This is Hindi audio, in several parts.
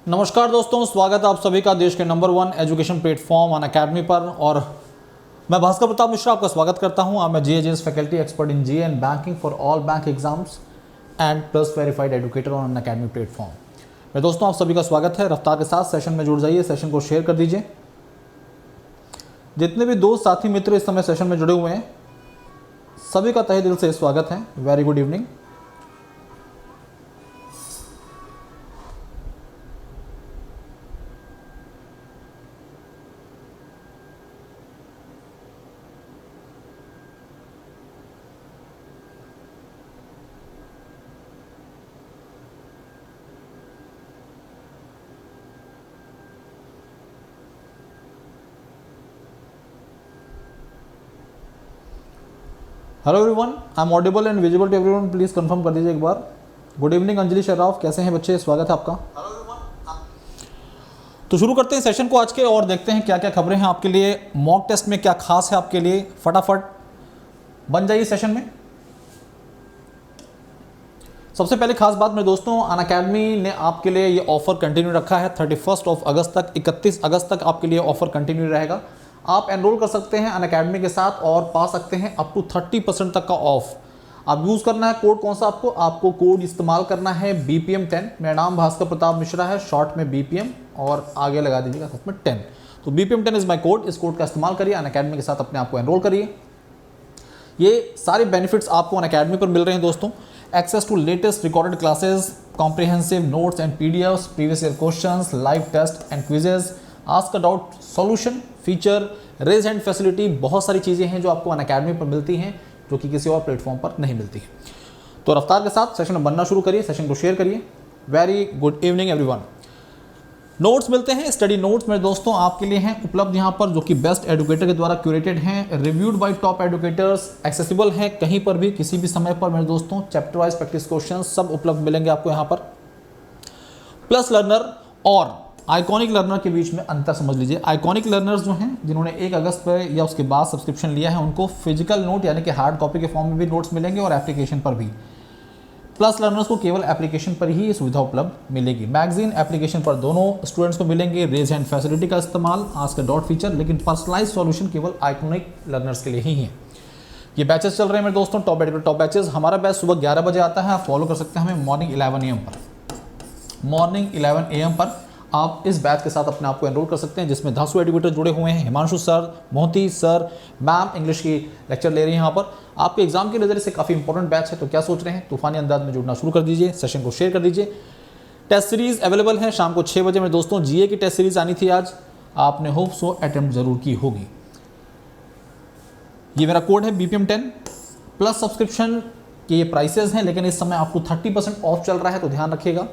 नमस्कार दोस्तों, स्वागत है आप सभी का देश के नंबर 1 एजुकेशन प्लेटफॉर्म अनअकैडमी पर। और मैं भास्कर प्रताप मिश्रा आपका स्वागत करता हूं। मैं G agents faculty expert in G and banking for all bank exams and plus verified educator on Unacademy platform में। दोस्तों आप सभी का स्वागत है। रफ्तार के साथ सेशन में जुड़ जाइए, सेशन को शेयर कर दीजिए। जितने भी दोस्त साथी मित्र इस समय सेशन में जुड़े हुए हैं सभी का तहे दिल से स्वागत है। Very good evening. Hello everyone, I am audible and visible to everyone, please confirm कर दीजिए एक बार। गुड इवनिंग अंजलि शराफ, कैसे हैं बच्चे? स्वागत है आपका। तो शुरू करते हैं सेशन को आज के और देखते हैं क्या क्या खबरें हैं आपके लिए। मॉक टेस्ट में क्या खास है आपके लिए, फटाफट बन जाइए सेशन में। सबसे पहले खास बात मेरे दोस्तों, अनअकैडमी ने आपके लिए ये ऑफर कंटिन्यू रखा है 31 अगस्त तक, 31 अगस्त तक आपके लिए ऑफर कंटिन्यू रहेगा। आप एनरोल कर सकते हैं अनअकैडमी के साथ और पा सकते हैं अप टू 30% तक का ऑफ। आप यूज़ करना है कोड कौन सा, आपको कोड इस्तेमाल करना है BPM10। मेरा नाम भास्कर प्रताप मिश्रा है, शॉर्ट में BPM और आगे लगा दीजिएगा साथ में 10। तो BPM10 इज़ माई कोड। इस कोड का इस्तेमाल करिए, अनअकैडमी के साथ अपने आप को एनरोल करिए। ये सारे बेनिफिट्स आपको अनअकैडमी पर मिल रहे हैं दोस्तों। Access to latest recorded classes, comprehensive notes and PDFs, previous year questions, live test and quizzes, ask a doubt solution feature, raise hand facility, बहुत सारी चीज़ें हैं जो आपको अनअकैडमी पर मिलती हैं जो कि किसी और प्लेटफॉर्म पर नहीं मिलती है। तो रफ्तार के साथ सेशन में बनना शुरू करिए, सेशन को शेयर करिए। Very good evening everyone. Notes मिलते हैं, स्टडी नोट्स मेरे दोस्तों आपके लिए हैं उपलब्ध यहाँ पर, जो कि बेस्ट एजुकेटर के द्वारा क्यूरेटेड हैं, reviewed by top educators, accessible हैं कहीं पर भी किसी भी समय पर मेरे दोस्तों। चैप्टर वाइज प्रैक्टिस क्वेश्चन सब उपलब्ध मिलेंगे आपको यहाँ पर। प्लस लर्नर और आइकॉनिक लर्नर के बीच में अंतर समझ लीजिए। आइकॉनिक लर्नर्स जो हैं जिन्होंने 1 अगस्त पर या उसके बाद सब्सक्रिप्शन लिया है उनको फिजिकल नोट यानी कि हार्ड कॉपी के फॉर्म में भी नोट्स मिलेंगे और एप्लीकेशन पर भी। प्लस लर्नर्स को केवल एप्लीकेशन पर ही ये सुविधा उपलब्ध मिलेगी। मैगजीन एप्लीकेशन पर दोनों स्टूडेंट्स को मिलेंगे। रेज हैंड फैसिलिटी का इस्तेमाल, आस्क अ डाउट फीचर, लेकिन पर्सनलाइज सॉल्यूशन केवल आइकॉनिक लर्नर्स के लिए ही है। ये बैचेस चल रहे हैं मेरे दोस्तों, टॉप बैचेस। हमारा बैच सुबह 11 बजे आता है, आप फॉलो कर सकते हैं हमें मॉर्निंग 11 AM पर। मॉर्निंग 11 AM पर आप इस बैच के साथ अपने आप को एनरोल कर सकते हैं, जिसमें धासु एडुकेटर जुड़े हुए हैं, Himanshu sir, Mohti sir, ma'am English की लेक्चर ले रही हैं यहाँ पर। आपके एग्जाम के नज़रिए से काफ़ी इंपॉर्टेंट बैच है, तो क्या सोच रहे हैं? तूफानी अंदाज में जुड़ना शुरू कर दीजिए, सेशन को शेयर कर दीजिए। टेस्ट सीरीज अवेलेबल है शाम को 6 बजे मेरे दोस्तों। GA की टेस्ट सीरीज आनी थी आज, आपने होप सो अटेम्प्ट जरूर की होगी। ये मेरा कोड है BPM10। प्लस सब्सक्रिप्शन के ये प्राइसेस हैं, लेकिन इस समय आपको 30% ऑफ चल रहा है, तो ध्यान रखिएगा।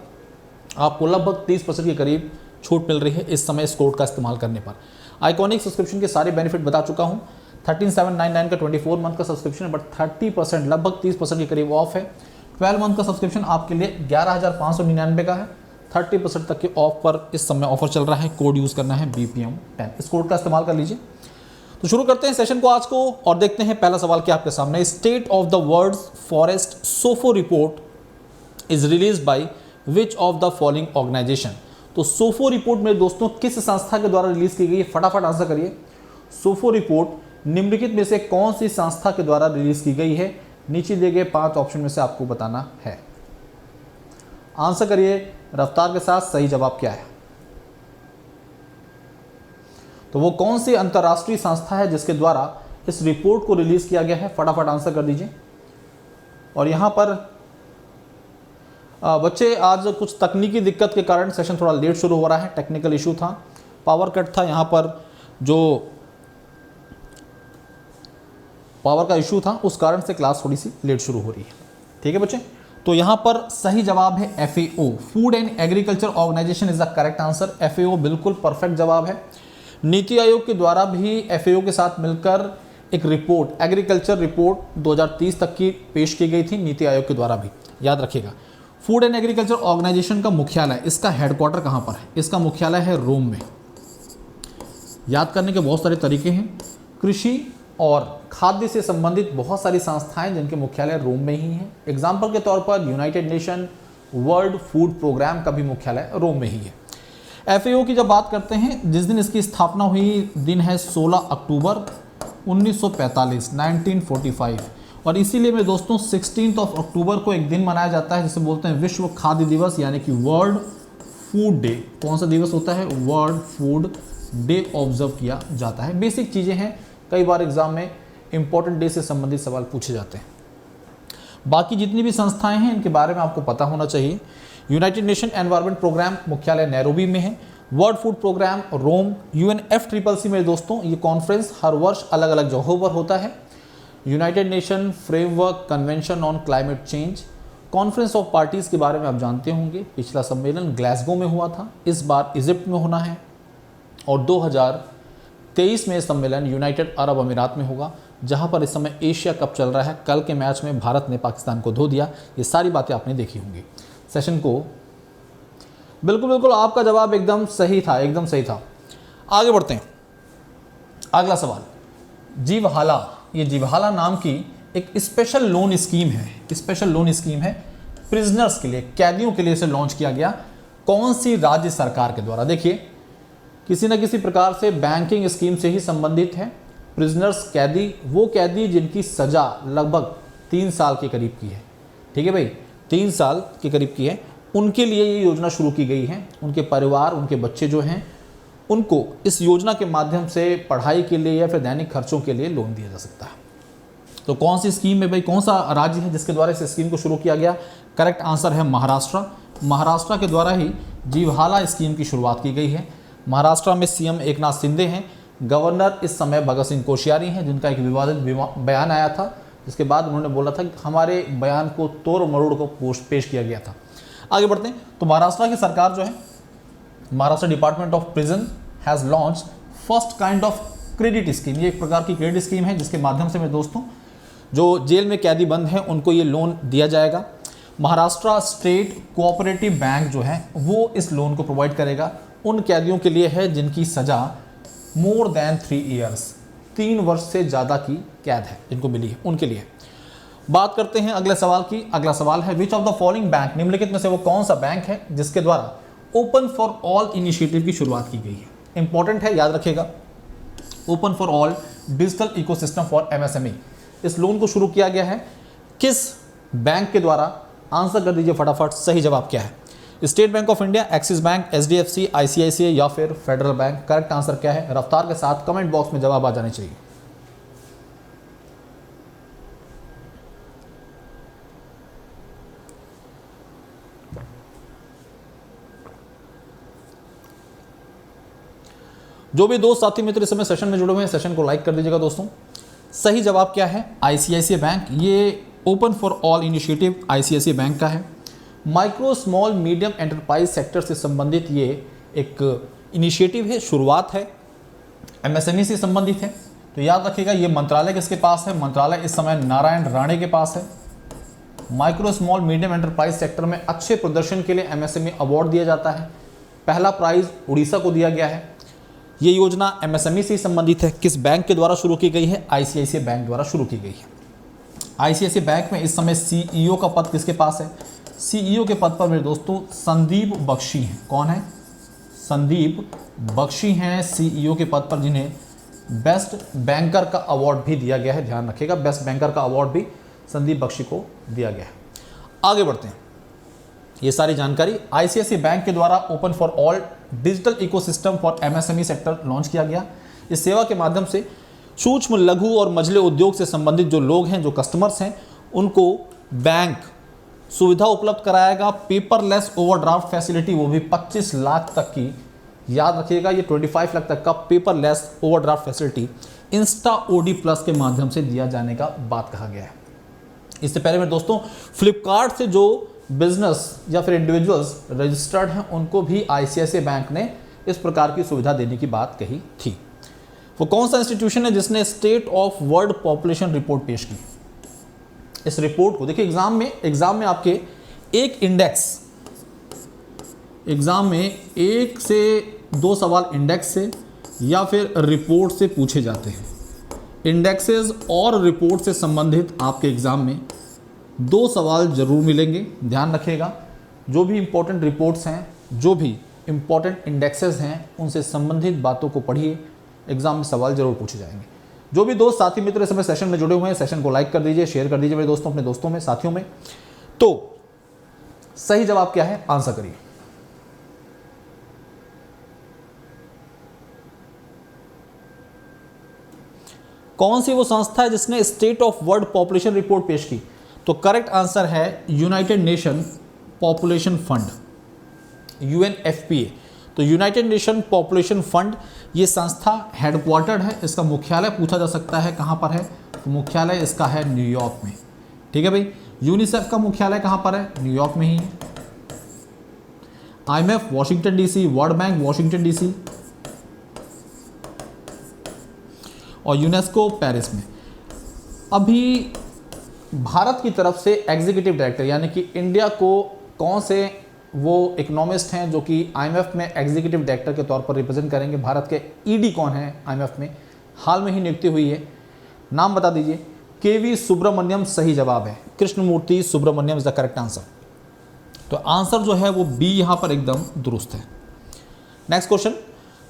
आपको लगभग 30% के करीब छूट मिल रही है इस समय इस कोड का इस्तेमाल करने पर। आइकॉनिक सब्सक्रिप्शन के सारे बेनिफिट बता चुका हूँ। 13799 का 24 मंथ का सब्सक्रिप्शन है, बट 30% लगभग 30% के करीब ऑफ है। 12 मंथ का सब्सक्रिप्शन आपके लिए 11,599 का है। 30% तक के ऑफ पर इस समय ऑफर चल रहा है। कोड यूज़ करना है BPM10, इस कोड का इस्तेमाल कर लीजिए। तो शुरू करते हैं सेशन को आज को और देखते हैं पहला सवाल क्या आपके सामने। State of the world's forest SOFO report is release by which of the following organisation. तो सोफो रिपोर्ट मेरे दोस्तों किस संस्था के द्वारा रिलीज की गई है? फटाफट आंसर करिए। सोफो रिपोर्ट निम्नलिखित में से कौन सी संस्था के द्वारा रिलीज की गई है? नीचे दिए गए 5 ऑप्शन में से आपको बताना है। आंसर करिए रफ्तार के साथ, सही जवाब क्या है? तो वो कौन सी अंतर्राष्ट्रीय संस्था है जिसके द्वारा इस रिपोर्ट को रिलीज किया गया है? फटाफट आंसर कर दीजिए। और यहां पर बच्चे आज कुछ तकनीकी दिक्कत के कारण सेशन थोड़ा लेट शुरू हो रहा है। टेक्निकल इशू था, पावर कट था, यहाँ पर जो पावर का इशू था उस कारण से क्लास थोड़ी सी लेट शुरू हो रही है। ठीक है बच्चे, तो यहाँ पर सही जवाब है FAO, food and agriculture organisation is the correct answer. FAO बिल्कुल परफेक्ट जवाब है। नीति आयोग के द्वारा भी FAO के साथ मिलकर एक रिपोर्ट, एग्रीकल्चर रिपोर्ट 2030 तक की पेश की गई थी नीति आयोग के द्वारा भी, याद रखिएगा। फूड एंड एग्रीकल्चर ऑर्गेनाइजेशन का मुख्यालय, इसका हेडक्वार्टर कहाँ पर है? इसका मुख्यालय है रोम में। याद करने के बहुत सारे तरीके हैं। कृषि और खाद्य से संबंधित बहुत सारी संस्थाएं जिनके मुख्यालय रोम में ही हैं। एग्जाम्पल के तौर पर United Nation World Food Programme का भी मुख्यालय रोम में ही है। FAO की जब बात करते हैं, जिस दिन इसकी स्थापना हुई दिन है 16 अक्टूबर 1945, 1945। और इसीलिए मेरे दोस्तों 16 अक्टूबर को एक दिन मनाया जाता है जिसे बोलते हैं विश्व खाद्य दिवस, यानी कि वर्ल्ड फूड डे। कौन सा दिवस होता है? वर्ल्ड फूड डे ऑब्जर्व किया जाता है। बेसिक चीज़ें हैं, कई बार एग्जाम में इंपॉर्टेंट डे से संबंधित सवाल पूछे जाते हैं। बाकी जितनी भी संस्थाएं हैं इनके बारे में आपको पता होना चाहिए। यूनाइटेड नेशन एनवायरनमेंट प्रोग्राम मुख्यालय नैरोबी में है। वर्ल्ड फूड प्रोग्राम रोम। UNFCCC मेरे दोस्तों, ये कॉन्फ्रेंस हर वर्ष अलग अलग जगहों पर होता है। United nation framework convention on climate change. Conference of parties के बारे में आप जानते होंगे, पिछला सम्मेलन ग्लासगो में हुआ था, इस बार इजिप्ट में होना है। और 2023 में सम्मेलन यूनाइटेड अरब अमीरात में होगा, जहां पर इस समय एशिया कप चल रहा है। कल के मैच में भारत ने पाकिस्तान को धो दिया। ये सारी बातें आपने देखी होंगी सेशन को। बिल्कुल आपका जवाब एकदम सही था, एकदम सही था। आगे बढ़ते हैं। अगला सवाल, जीवहाला। ये जीवहाला नाम की एक स्पेशल लोन स्कीम है, स्पेशल लोन स्कीम है प्रिजनर्स के लिए, कैदियों के लिए इसे लॉन्च किया गया। कौन सी राज्य सरकार के द्वारा? देखिए, किसी न किसी प्रकार से बैंकिंग स्कीम से ही संबंधित है। प्रिजनर्स, कैदी, वो कैदी जिनकी सजा लगभग 3 साल के करीब की है, ठीक है भाई, 3 साल के करीब की है, उनके लिए ये योजना शुरू की गई है। उनके परिवार, उनके बच्चे जो हैं, उनको इस योजना के माध्यम से पढ़ाई के लिए या फिर दैनिक खर्चों के लिए लोन दिया जा सकता है। तो कौन सी स्कीम है भाई, कौन सा राज्य है जिसके द्वारा इस स्कीम को शुरू किया गया? करेक्ट आंसर है महाराष्ट्र। महाराष्ट्र के द्वारा ही जीवहाला स्कीम की शुरुआत की गई है। महाराष्ट्र में CM एकनाथ शिंदे हैं, गवर्नर इस समय भगत सिंह कोश्यारी हैं, जिनका एक विवादित बयान आया था, जिसके बाद उन्होंने बोला था कि हमारे बयान को तोड़ मरोड़ को पेश किया गया था। आगे बढ़ते हैं। तो महाराष्ट्र की सरकार जो है, Maharashtra department of prison has launch first kind of credit scheme. ये एक प्रकार की क्रेडिट स्कीम है जिसके माध्यम से मेरे दोस्तों जो जेल में कैदी बंद हैं उनको ये लोन दिया जाएगा। महाराष्ट्र स्टेट कोऑपरेटिव बैंक जो है वो इस लोन को प्रोवाइड करेगा। उन कैदियों के लिए है जिनकी सज़ा मोर देन 3 ईयर्स, 3 वर्ष से ज़्यादा की कैद है जिनको मिली है, उनके लिए। बात करते हैं अगले सवाल की। अगला सवाल है, विच ऑफ द फॉलोइंग बैंक, निम्नलिखित में से वो कौन सा बैंक है जिसके द्वारा ओपन फॉर ऑल इनिशिएटिव की शुरुआत की गई है? इंपॉर्टेंट है, याद रखिएगा। Open for all digital ecosystem for MSME, इस लोन को शुरू किया गया है किस बैंक के द्वारा? आंसर कर दीजिए फटाफट, सही जवाब क्या है? State bank of India, axis bank, HDFC, ICICI या फिर फेडरल बैंक? करेक्ट आंसर क्या है? रफ्तार के साथ कमेंट बॉक्स में जवाब आ जाने चाहिए। जो भी दोस्त साथी मित्र इस समय सेशन में जुड़े हुए हैं, सेशन को लाइक कर दीजिएगा दोस्तों। सही जवाब क्या है? ICICI bank. ये open for all initiative ICICI bank का है। Micro small medium enterprise sector से संबंधित ये एक इनिशिएटिव है, शुरुआत है, MSME से संबंधित है। तो याद रखिएगा, ये मंत्रालय किसके पास है? मंत्रालय इस समय नारायण राणे के पास है। Micro small medium enterprise sector में अच्छे प्रदर्शन के लिए MSME अवार्ड दिया जाता है। पहला प्राइज उड़ीसा को दिया गया है। ये योजना MSME से संबंधित है। किस बैंक के द्वारा शुरू की गई है? ICICI बैंक द्वारा शुरू की गई है। ICICI बैंक में इस समय CEO का पद किसके पास है? CEO के पद पर मेरे दोस्तों संदीप बख्शी हैं। कौन है? संदीप बख्शी हैं CEO के पद पर, जिन्हें बेस्ट बैंकर का अवार्ड भी दिया गया है। ध्यान रखिएगा, बेस्ट बैंकर का अवार्ड भी संदीप बख्शी को दिया गया है। आगे बढ़ते हैं। ये सारी जानकारी ICICI बैंक के द्वारा open for all digital ecosystem for MSME sector launch किया गया। इस सेवा के माध्यम से सूक्ष्म, लघु और मझले उद्योग से संबंधित जो लोग हैं, जो कस्टमर्स हैं, उनको बैंक सुविधा उपलब्ध कराएगा। पेपरलेस ओवरड्राफ्ट फैसिलिटी, वो भी 25 लाख तक की। याद रखिएगा, ये 25 लाख तक का paperless overdraft facility Insta OD plus के माध्यम से दिया जाने का बात कहा गया है। इससे पहले मेरे दोस्तों फ्लिपकार्ट से जो बिजनेस या फिर इंडिविजुअल्स रजिस्टर्ड हैं, उनको भी ICICI बैंक ने इस प्रकार की सुविधा देने की बात कही थी। वो कौन सा इंस्टीट्यूशन है जिसने state of world population report पेश की? इस रिपोर्ट को देखिए, एग्जाम में आपके एक इंडेक्स, एग्जाम में 1 से 2 सवाल इंडेक्स से या फिर रिपोर्ट से पूछे जाते हैं। इंडेक्सेस और रिपोर्ट से संबंधित आपके एग्जाम में 2 सवाल जरूर मिलेंगे। ध्यान रखिएगा, जो भी इंपॉर्टेंट रिपोर्ट्स हैं, जो भी इंपॉर्टेंट इंडेक्सेस हैं उनसे संबंधित बातों को पढ़िए, एग्जाम में सवाल जरूर पूछे जाएंगे। जो भी दोस्त साथी मित्र इस समय सेशन में जुड़े हुए हैं, सेशन को लाइक कर दीजिए, शेयर कर दीजिए मेरे दोस्तों, अपने दोस्तों में, साथियों में। तो सही जवाब क्या है, आंसर करिए। कौन सी वो संस्था है जिसने state of world population report पेश की? तो करेक्ट आंसर है United nation population fund, UNFPA। तो यूनाइटेड नेशन पॉपुलेशन फंड ये संस्था हेडक्वार्टर्ड है, इसका मुख्यालय पूछा जा सकता है कहाँ पर है, तो मुख्यालय इसका है न्यूयॉर्क में। ठीक है भाई। यूनिसेफ का मुख्यालय कहाँ पर है? न्यूयॉर्क में ही है। IMF Washington DC, world bank Washington DC और यूनेस्को पेरिस में। अभी भारत की तरफ से एग्जीक्यूटिव डायरेक्टर यानी कि इंडिया को कौन से वो इकोनॉमिस्ट हैं जो कि IMF में एग्जीक्यूटिव डायरेक्टर के तौर पर रिप्रेजेंट करेंगे? भारत के ED कौन है IMF में? हाल में ही नियुक्ति हुई है, नाम बता दीजिए। KV सुब्रमण्यम सही जवाब है, Krishnamurthy Subramaniam is the correct answer. तो आंसर जो है वो B यहाँ पर एकदम दुरुस्त है। नेक्स्ट क्वेश्चन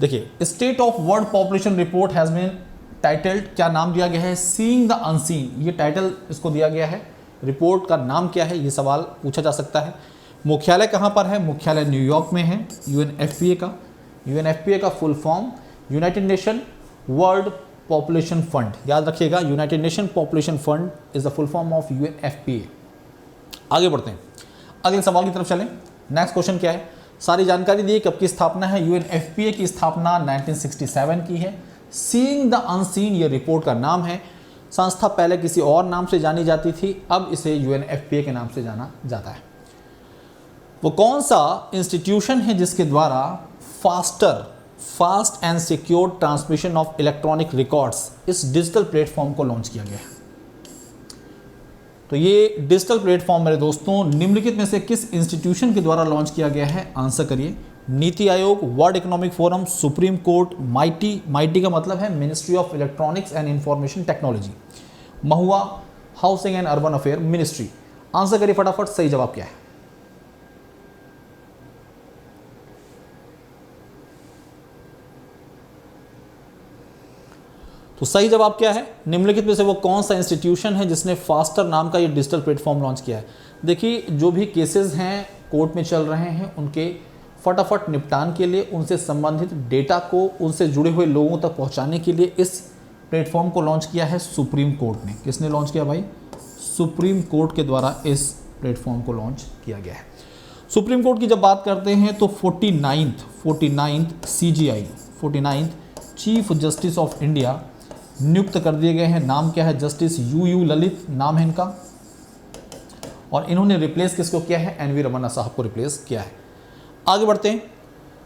देखिए, state of world population report has been titled, क्या नाम दिया गया है? सीइंग द अनसीन, ये टाइटल इसको दिया गया है। रिपोर्ट का नाम क्या है, ये सवाल पूछा जा सकता है। मुख्यालय कहाँ पर है? मुख्यालय न्यूयॉर्क में है UNFPA का। UNFPA का full form United Nation world population fund, याद रखिएगा, United nation population fund is the full form of UNFPA। आगे बढ़ते हैं, अगले सवाल की तरफ चलें। नेक्स्ट क्वेश्चन क्या है? सारी जानकारी दी, कब की स्थापना है? UNFPA की स्थापना 1967 की है। सीइंग द अनसीन ये रिपोर्ट का नाम है। संस्था पहले किसी और नाम से जानी जाती थी, अब इसे UNFPA के नाम से जाना जाता है। वो कौन सा इंस्टीट्यूशन है जिसके द्वारा fast and secure transmission of electronic records इस डिजिटल प्लेटफॉर्म को लॉन्च किया गया है? तो ये डिजिटल प्लेटफॉर्म मेरे दोस्तों निम्नलिखित में से किस इंस्टीट्यूशन के द्वारा लॉन्च किया गया है? आंसर करिए। NITI Aayog, world economic forum, supreme court, mighty का मतलब है ministry of electronics and information technology, Mahua, housing and urban affair ministry. Answer करिए फटाफट, सही जवाब क्या है? तो सही जवाब क्या है? निम्नलिखित में से वो कौन सा इंस्टीट्यूशन है जिसने फास्टर नाम का ये डिजिटल प्लेटफॉर्म लॉन्च किया है? देखिए, जो भी केसेस हैं कोर्ट में चल रहे हैं उनके फटाफट निपटान के लिए, उनसे संबंधित डेटा को उनसे जुड़े हुए लोगों तक पहुंचाने के लिए इस प्लेटफॉर्म को लॉन्च किया है सुप्रीम कोर्ट ने। किसने लॉन्च किया भाई? सुप्रीम कोर्ट के द्वारा इस प्लेटफॉर्म को लॉन्च किया गया है। सुप्रीम कोर्ट की जब बात करते हैं तो 49th CJI, 49th chief justice of India नियुक्त कर दिए गए हैं। नाम क्या है? जस्टिस UU ललित नाम है इनका। और इन्होंने रिप्लेस किसको किया है? NV रमन्ना साहब को रिप्लेस किया है। आगे बढ़ते हैं,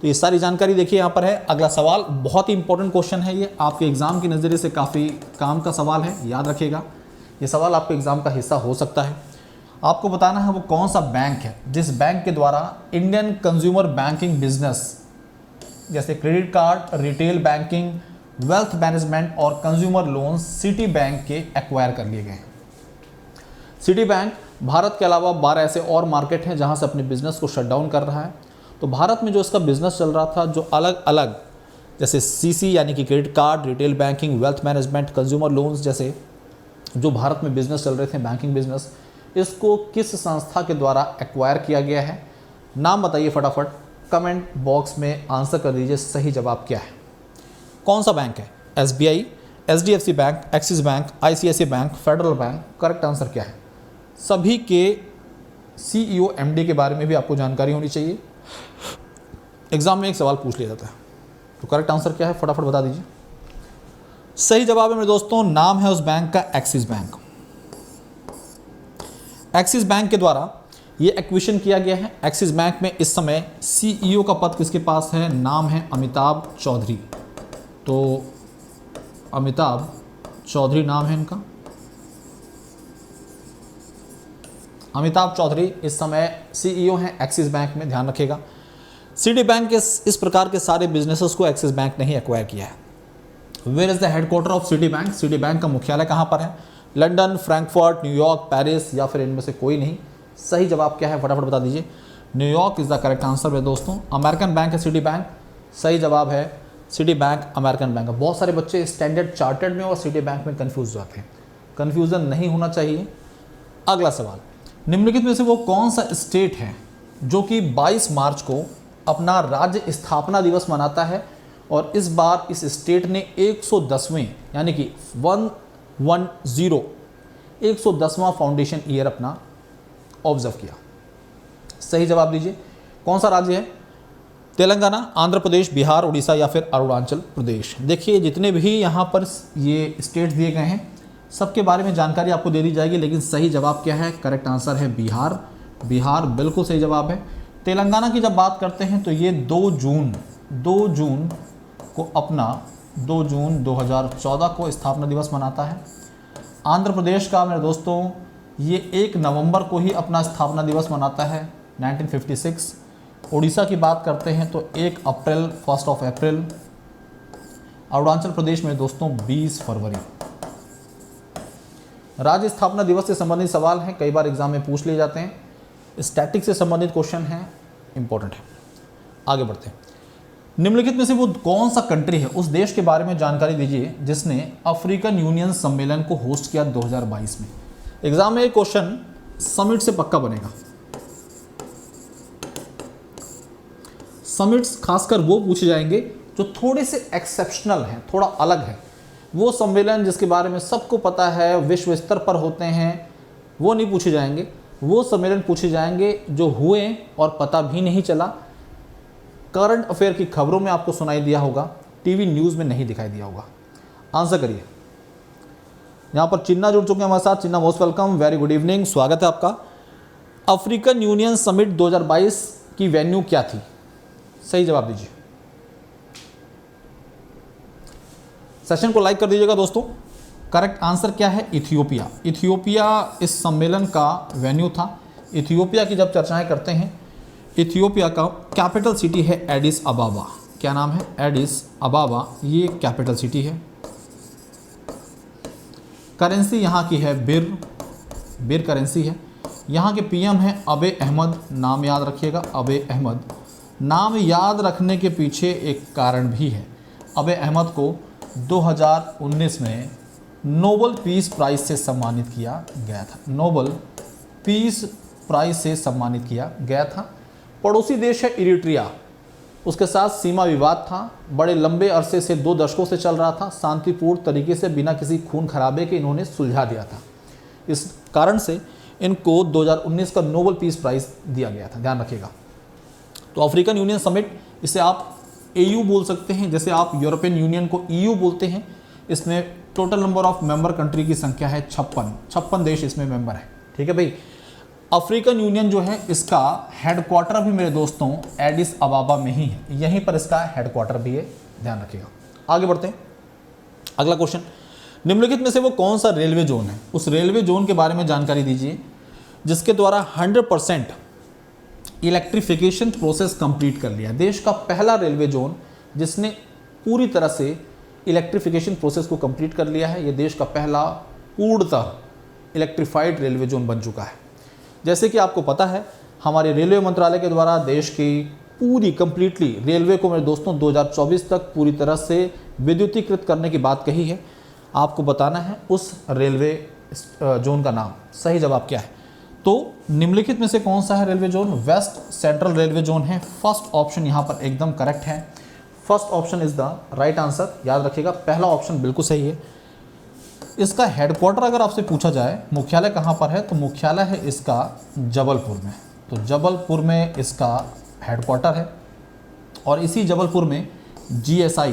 तो ये सारी जानकारी देखिए यहाँ पर है। अगला सवाल बहुत ही इंपॉर्टेंट क्वेश्चन है, ये आपके एग्जाम के नज़रिए से काफ़ी काम का सवाल है, याद रखिएगा। ये सवाल आपके एग्जाम का हिस्सा हो सकता है। आपको बताना है वो कौन सा बैंक है जिस बैंक के द्वारा इंडियन कंज्यूमर बैंकिंग बिजनेस जैसे credit card, retail banking, wealth management और कंज्यूमर लोन सिटी बैंक के एक्वायर कर लिए गए हैं। सिटी बैंक भारत के अलावा 12 ऐसे और मार्केट हैं जहां से अपने बिजनेस को शट डाउन कर रहा है। तो भारत में जो इसका बिजनेस चल रहा था, जो अलग अलग जैसे CC यानी कि credit card, retail banking, wealth management, consumer loans जैसे जो भारत में बिजनेस चल रहे थे, बैंकिंग बिजनेस, इसको किस संस्था के द्वारा एक्वायर किया गया है? नाम बताइए फटाफट, कमेंट बॉक्स में आंसर कर दीजिए सही जवाब क्या है। कौन सा बैंक है? SBI, HDFC bank, axis bank, ICICI bank, federal bank. Correct answer क्या है? सभी के CEO MD के बारे में भी आपको जानकारी होनी चाहिए, एग्जाम में एक सवाल पूछ लिया जाता है। तो करेक्ट आंसर क्या है फटाफट बता दीजिए। सही जवाब है मेरे दोस्तों, नाम है उस बैंक का एक्सिस बैंक। एक्सिस बैंक के द्वारा ये एक्विजिशन किया गया है। एक्सिस बैंक में इस समय CEO का पद किसके पास है? नाम है अमिताभ चौधरी। तो अमिताभ चौधरी नाम है इनका। अमिताभ चौधरी इस समय CEO हैं एक्सिस बैंक में, ध्यान रखिएगा। सिटी बैंक के इस प्रकार के सारे बिजनेसेस को एक्सिस बैंक ने ही एक्वायर किया है। Where is the headquarter of Citibank? Citibank का मुख्यालय कहाँ पर है? लंदन, फ्रैंकफर्ट, न्यूयॉर्क, पेरिस या फिर इनमें से कोई नहीं। सही जवाब क्या है फटाफट बता दीजिए। New York is the correct answer है दोस्तों। अमेरिकन बैंक है सिटी बैंक, सही जवाब है सिटी बैंक, अमेरिकन बैंक है। बहुत सारे बच्चे स्टैंडर्ड चार्टर्ड में और सिटी बैंक में कंफ्यूज हो जाते हैं, कंफ्यूजन नहीं होना चाहिए। अगला सवाल, निम्नलिखित में से वो कौन सा स्टेट है जो कि 22 मार्च को अपना राज्य स्थापना दिवस मनाता है और इस बार इस स्टेट ने 110वें यानी कि 110वां फाउंडेशन ईयर अपना ऑब्जर्व किया। सही जवाब दीजिए, कौन सा राज्य है? तेलंगाना, आंध्र प्रदेश, बिहार, उड़ीसा या फिर अरुणाचल प्रदेश। देखिए जितने भी यहाँ पर ये स्टेट दिए गए हैं सबके बारे में जानकारी आपको दे दी जाएगी, लेकिन सही जवाब क्या है? करेक्ट आंसर है बिहार। बिहार बिल्कुल सही जवाब है। तेलंगाना की जब बात करते हैं तो ये 2 जून को अपना 2 जून 2014 को स्थापना दिवस मनाता है। आंध्र प्रदेश का मेरे दोस्तों ये 1 नवंबर को ही अपना स्थापना दिवस मनाता है 1956। उड़ीसा की बात करते हैं तो 1 अप्रैल, 1 अप्रैल। अरुणाचल प्रदेश में दोस्तों 20 फरवरी। राज्य स्थापना दिवस से संबंधित सवाल हैं, कई बार एग्जाम में पूछ लिए जाते हैं। स्टैटिक से संबंधित क्वेश्चन है, इंपॉर्टेंट है। आगे बढ़ते हैं। निम्नलिखित में से वो कौन सा कंट्री है, उस देश के बारे में जानकारी दीजिए जिसने अफ्रीकन यूनियन सम्मेलन को होस्ट किया 2022 में। एग्जाम में एक क्वेश्चन समिट से पक्का बनेगा। समिट्स खासकर वो पूछे जाएंगे जो थोड़े से एक्सेप्शनल हैं, थोड़ा अलग है। वो सम्मेलन जिसके बारे में सबको पता है, विश्व स्तर पर होते हैं, वो नहीं पूछे जाएंगे। वो सम्मेलन पूछे जाएंगे जो हुए और पता भी नहीं चला, करंट अफेयर की खबरों में आपको सुनाई दिया होगा, टीवी न्यूज़ में नहीं दिखाई दिया होगा। आंसर करिए। यहाँ पर चिन्ना जुड़ चुके हैं हमारे साथ। Chinna most welcome, very good evening, स्वागत है आपका। अफ्रीकन यूनियन समिट 2022 की वेन्यू क्या थी? सही जवाब दीजिए। सेशन को लाइक कर दीजिएगा दोस्तों। करेक्ट आंसर क्या है? इथियोपिया। इथियोपिया इस सम्मेलन का वेन्यू था। इथियोपिया की जब चर्चाएं करते हैं, इथियोपिया का कैपिटल सिटी है एडिस अबाबा। क्या नाम है? एडिस अबाबा, ये कैपिटल सिटी है। करेंसी यहाँ की है बिर करेंसी है। यहाँ के पीएम है अबे अहमद, नाम याद रखिएगा, अबे अहमद। नाम याद रखने के पीछे एक कारण भी है। अबे अहमद को 2019 में नोबेल पीस प्राइज से सम्मानित किया गया था। नोबेल पीस प्राइज से सम्मानित किया गया था। पड़ोसी देश है इरिट्रिया, उसके साथ सीमा विवाद था, बड़े लंबे अरसे से 2 दशकों से चल रहा था। शांतिपूर्ण तरीके से बिना किसी खून खराबे के इन्होंने सुलझा दिया था। इस कारण से इनको 2019 का नोबेल पीस प्राइज दिया गया था, ध्यान रखिएगा। तो अफ्रीकन यूनियन समिट, इसे आप AU बोल सकते हैं, जैसे आप यूरोपियन यूनियन को EU बोलते हैं। इसमें total number of member country की संख्या है 56 देश इसमें मेंबर है। ठीक है भाई। अफ्रीकन यूनियन जो है इसका हेडक्वार्टर भी मेरे दोस्तों एडिस अबाबा में ही है, यहीं पर इसका हेडक्वार्टर भी है, ध्यान रखिएगा। आगे बढ़ते हैं। अगला क्वेश्चन, निम्नलिखित में से वो कौन सा रेलवे जोन है, उस रेलवे जोन के बारे में जानकारी दीजिए जिसके द्वारा 100% इलेक्ट्रिफिकेशन प्रोसेस कंप्लीट कर लिया। देश का पहला रेलवे जोन जिसने पूरी तरह से इलेक्ट्रिफिकेशन प्रोसेस को कंप्लीट कर लिया है, ये देश का पहला पूर्णतः इलेक्ट्रीफाइड रेलवे जोन बन चुका है। जैसे कि आपको पता है, हमारे रेलवे मंत्रालय के द्वारा देश की पूरी कंप्लीटली रेलवे को मेरे दोस्तों 2024 तक पूरी तरह से विद्युतीकृत करने की बात कही है। आपको बताना है उस रेलवे जोन का नाम। सही जवाब क्या है? तो निम्नलिखित में से कौन सा है railway zone? West Central Railway zone है। फर्स्ट ऑप्शन यहाँ पर एकदम करेक्ट है। First option is the right answer, याद रखिएगा, पहला ऑप्शन बिल्कुल सही है। इसका हेडक्वार्टर अगर आपसे पूछा जाए मुख्यालय कहाँ पर है, तो मुख्यालय है इसका जबलपुर में। तो जबलपुर में इसका हेडक्वार्टर है और इसी जबलपुर में GSI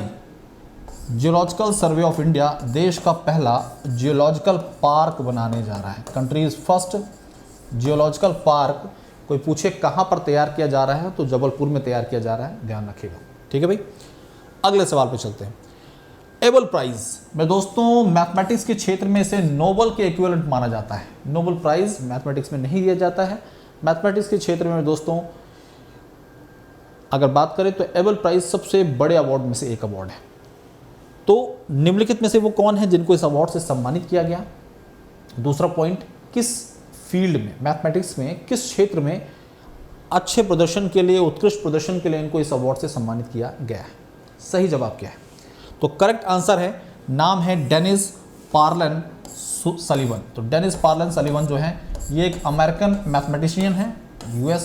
geological survey of India देश का पहला जियोलॉजिकल पार्क बनाने जा रहा है। Countries first geological park. कोई पूछे कहाँ पर तैयार किया जा रहा है, तो जबलपुर में तैयार किया जा रहा है, ध्यान रखिएगा। ठीक है भाई। अगले सवाल पे चलते हैं। एबल प्राइज में दोस्तों मैथमेटिक्स के क्षेत्र में इसे नोबेल के इक्विवेलेंट माना जाता है। नोबेल प्राइज मैथमेटिक्स में नहीं दिया जाता है। मैथमेटिक्स के क्षेत्र में दोस्तों अगर बात करें तो एबल प्राइज सबसे बड़े अवार्ड में से एक अवार्ड है। तो निम्नलिखित में से वो कौन है जिनको इस अवार्ड से सम्मानित किया गया? दूसरा पॉइंट, किस फील्ड में, मैथमेटिक्स में किस क्षेत्र में अच्छे प्रदर्शन के लिए, उत्कृष्ट प्रदर्शन के लिए इनको इस अवार्ड से सम्मानित किया गया है। सही जवाब क्या है? तो करेक्ट आंसर है, नाम है डेनिस पार्लन सलीवन। तो डेनिस पार्लन सलीवन जो है ये एक अमेरिकन मैथमेटिशियन है, यूएस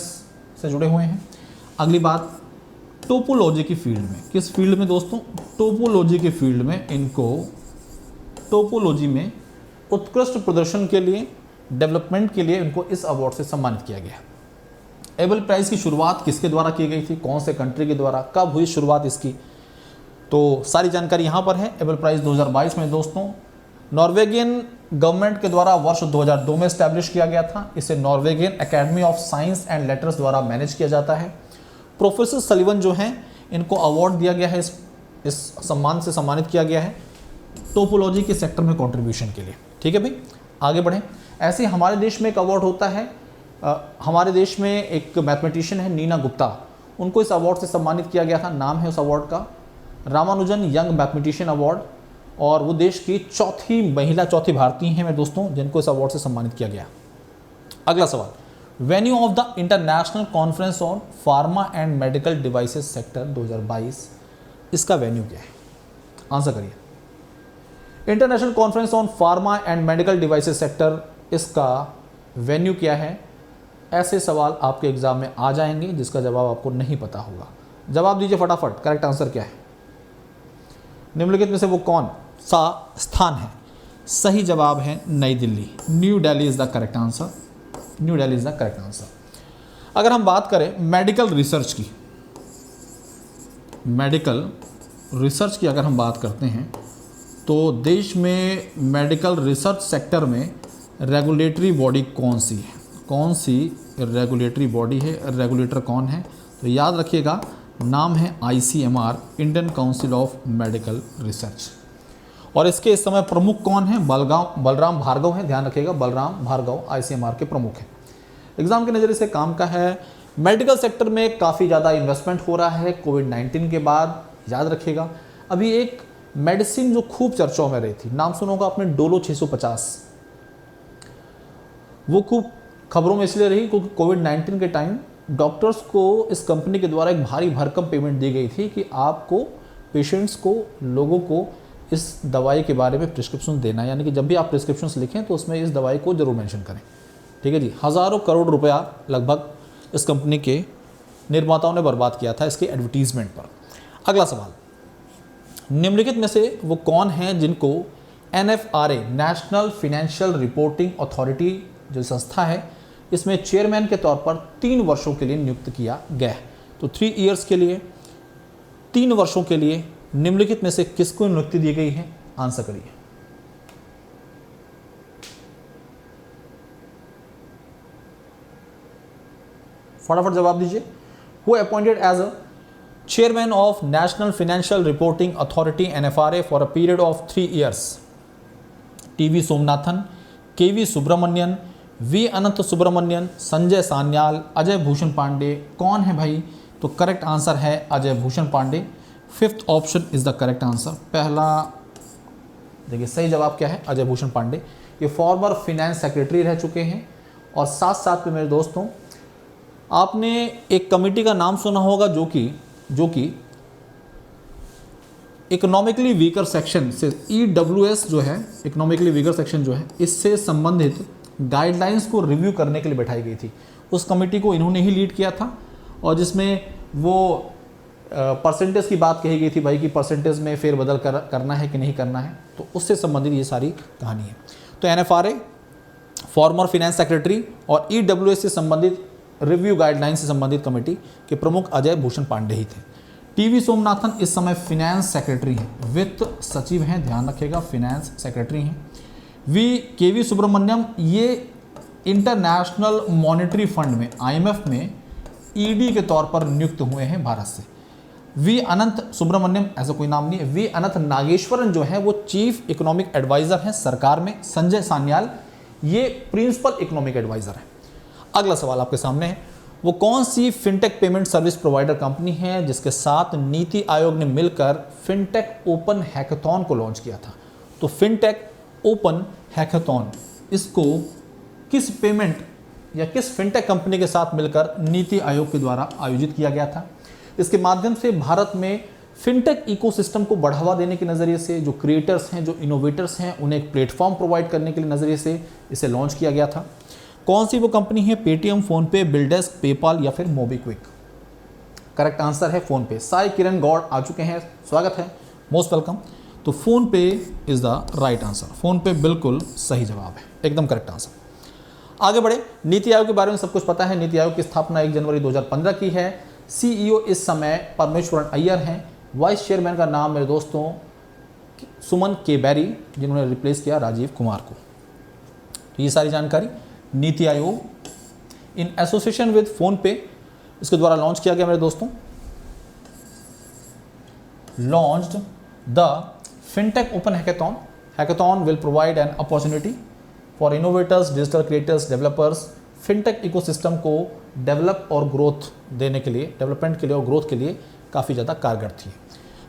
से जुड़े हुए हैं। अगली बात, टोपोलॉजी की फील्ड में, किस फील्ड में दोस्तों? टोपोलॉजी की फील्ड में इनको, टोपोलॉजी में उत्कृष्ट प्रदर्शन के लिए, डेवलपमेंट के लिए इनको इस अवार्ड से सम्मानित किया गया। एबल प्राइज़ की शुरुआत किसके द्वारा की गई थी, कौन से कंट्री के द्वारा, कब हुई शुरुआत इसकी? तो सारी जानकारी यहाँ पर है। एबल प्राइज़ 2022 में दोस्तों नॉर्वेगियन गवर्नमेंट के द्वारा वर्ष 2002 में इस्टेब्लिश किया गया था। इसे Norwegian academy of science and letters द्वारा मैनेज किया जाता है। प्रोफेसर सलीवन जो हैं इनको अवार्ड दिया गया है, इस सम्मान से सम्मानित किया गया है टोपोलॉजी के सेक्टर में कंट्रीब्यूशन के लिए। ठीक है भाई, आगे बढ़ें। ऐसे हमारे देश में एक अवार्ड होता है, हमारे देश में एक मैथमेटिशियन है नीना गुप्ता, उनको इस अवार्ड से सम्मानित किया गया था। नाम है उस अवार्ड का रामानुजन यंग मैथमेटिशियन अवार्ड, और वो देश की चौथी महिला, चौथी भारतीय हैं मैं दोस्तों जिनको इस अवार्ड से सम्मानित किया गया। अगला सवाल, venue of the international conference on pharma and medical devices sector 2022, इसका वेन्यू क्या है? आंसर करिए। International conference on pharma and medical devices sector, इसका वेन्यू क्या है? ऐसे सवाल आपके एग्जाम में आ जाएंगे जिसका जवाब आपको नहीं पता होगा। जवाब दीजिए फटाफट, करेक्ट आंसर क्या है? निम्नलिखित में से वो कौन सा स्थान है? सही जवाब है नई Delhi, new Delhi is the correct answer, new Delhi is the correct answer. अगर हम बात करें मेडिकल रिसर्च की, मेडिकल रिसर्च की अगर हम बात करते हैं तो देश में मेडिकल रिसर्च सेक्टर में रेगुलेटरी बॉडी कौन सी है? कौन सी रेगुलेटरी बॉडी है? रेगुलेटर कौन है? तो याद रखिएगा, नाम है ICMR, Indian council of medical research. और इसके इस समय प्रमुख कौन है? बलराम भार्गव हैं, ध्यान रखिएगा, बलराम भार्गव ICMR के प्रमुख हैं। एग्जाम के नज़रिए से काम का है। मेडिकल सेक्टर में काफ़ी ज़्यादा इन्वेस्टमेंट हो रहा है कोविड-19 के बाद। याद रखिएगा, अभी एक मेडिसिन जो खूब चर्चाओं में रही थी, नाम सुना होगा आपने, डोलो 650, वो खूब खबरों में इसलिए रही क्योंकि कोविड-19 के टाइम डॉक्टर्स को इस कंपनी के द्वारा एक भारी भरकम पेमेंट दी गई थी कि आपको, पेशेंट्स को, लोगों को इस दवाई के बारे में प्रिस्क्रिप्शन देना, यानी कि जब भी आप प्रिस्क्रिप्शंस लिखें तो उसमें इस दवाई को जरूर मेंशन करें। ठीक है जी, हज़ारों करोड़ रुपया लगभग इस कंपनी के निर्माताओं ने बर्बाद किया था इसके एडवर्टीजमेंट पर। अगला सवाल, निम्नलिखित में से वो कौन हैं जिनको NFRA, national Financial Reporting authority जो संस्था है, इसमें चेयरमैन के तौर पर 3 वर्षों के लिए नियुक्त किया गया है? तो 3 ईयर्स के लिए, 3 वर्षों के लिए निम्नलिखित में से किसको नियुक्ति दी गई है? आंसर करिए। फटाफट जवाब दीजिए। Who appointed as a chairman of National Financial Reporting Authority NFRA for a period of 3 years? TV Somanathan, KV Subramanian, V Anant Subramanian, Sanjay Sanyal, Ajay Bhushan Pandey, कौन है भाई? तो करेक्ट आंसर है Ajay Bhushan Pandey. 5th option is the correct answer. पहला देखिए, सही जवाब क्या है? अजय भूषण पांडे। ये फॉर्मर फिनेंस सेक्रेटरी रह चुके हैं। और साथ साथ में मेरे दोस्तों, आपने एक कमेटी का नाम सुना होगा जो कि इकोनॉमिकली वीकर सेक्शन से, EWS जो है, इकोनॉमिकली वीकर सेक्शन जो है, इससे संबंधित गाइडलाइंस को रिव्यू करने के लिए बैठाई गई थी। उस कमेटी को इन्होंने ही लीड किया था, और जिसमें वो परसेंटेज की बात कही गई थी भाई कि परसेंटेज में फेरबदल करना है कि नहीं करना है, तो उससे संबंधित ये सारी कहानी है। तो NFRA, फॉर्मर फिनेंस सेक्रेटरी, और EWS से संबंधित रिव्यू गाइडलाइन से संबंधित कमेटी के प्रमुख अजय भूषण पांडे ही थे। TV सोमनाथन इस समय फिनेंस सेक्रेटरी हैं, वित्त सचिव हैं, ध्यान रखिएगा, फिनेंस सेक्रेटरी हैं। KV सुब्रमण्यम ये इंटरनेशनल मॉनेटरी फंड में, IMF में ED के तौर पर नियुक्त हुए हैं भारत से। V अनंत सुब्रमण्यम ऐसा कोई नाम नहीं है। V अनंत नागेश्वरन जो है वो चीफ इकोनॉमिक एडवाइजर हैं सरकार में। संजय सान्याल ये प्रिंसिपल इकोनॉमिक एडवाइजर है। अगला सवाल आपके सामने है, वो कौन सी fintech payment service provider company है जिसके साथ नीति आयोग ने मिलकर फिनटेक ओपन हैकाथॉन को लॉन्च किया था? तो फिनटेक ओपन हैकाथॉन, इसको किस पेमेंट या किस फिनटेक कंपनी के साथ मिलकर नीति आयोग के द्वारा आयोजित किया गया था। इसके माध्यम से भारत में फिनटेक इकोसिस्टम को बढ़ावा देने के नज़रिए से जो क्रिएटर्स हैं, जो इनोवेटर्स हैं, उन्हें एक प्लेटफॉर्म प्रोवाइड करने के लिए नज़रिए से इसे लॉन्च किया गया था। कौन सी वो कंपनी है? पेटीएम, फ़ोनपे, बिल्डेस्क, पेपाल या फिर मोबीक्विक। करेक्ट आंसर है फ़ोनपे। साई किरण गौड़ आ चुके हैं, स्वागत है, मोस्ट वेलकम। तो PhonePe is the right answer. PhonePe बिल्कुल सही जवाब है, एकदम करेक्ट आंसर। आगे बढ़े। नीति आयोग के बारे में सब कुछ पता है। नीति आयोग की स्थापना 1 जनवरी 2015 की है। CEO इस समय परमेश्वरन अय्यर हैं। वाइस चेयरमैन का नाम मेरे दोस्तों सुमन के बैरी, जिन्होंने रिप्लेस किया राजीव कुमार को। तो ये सारी जानकारी NITI Aayog in association with PhonePe इसके द्वारा लॉन्च किया गया मेरे दोस्तों। Launched the fintech open hackathon. Hackathon will provide an opportunity for innovators, digital creators, developers fintech ecosystem को डेवलप और ग्रोथ देने के लिए, डेवलपमेंट के लिए और ग्रोथ के लिए काफ़ी ज़्यादा कारगर थी।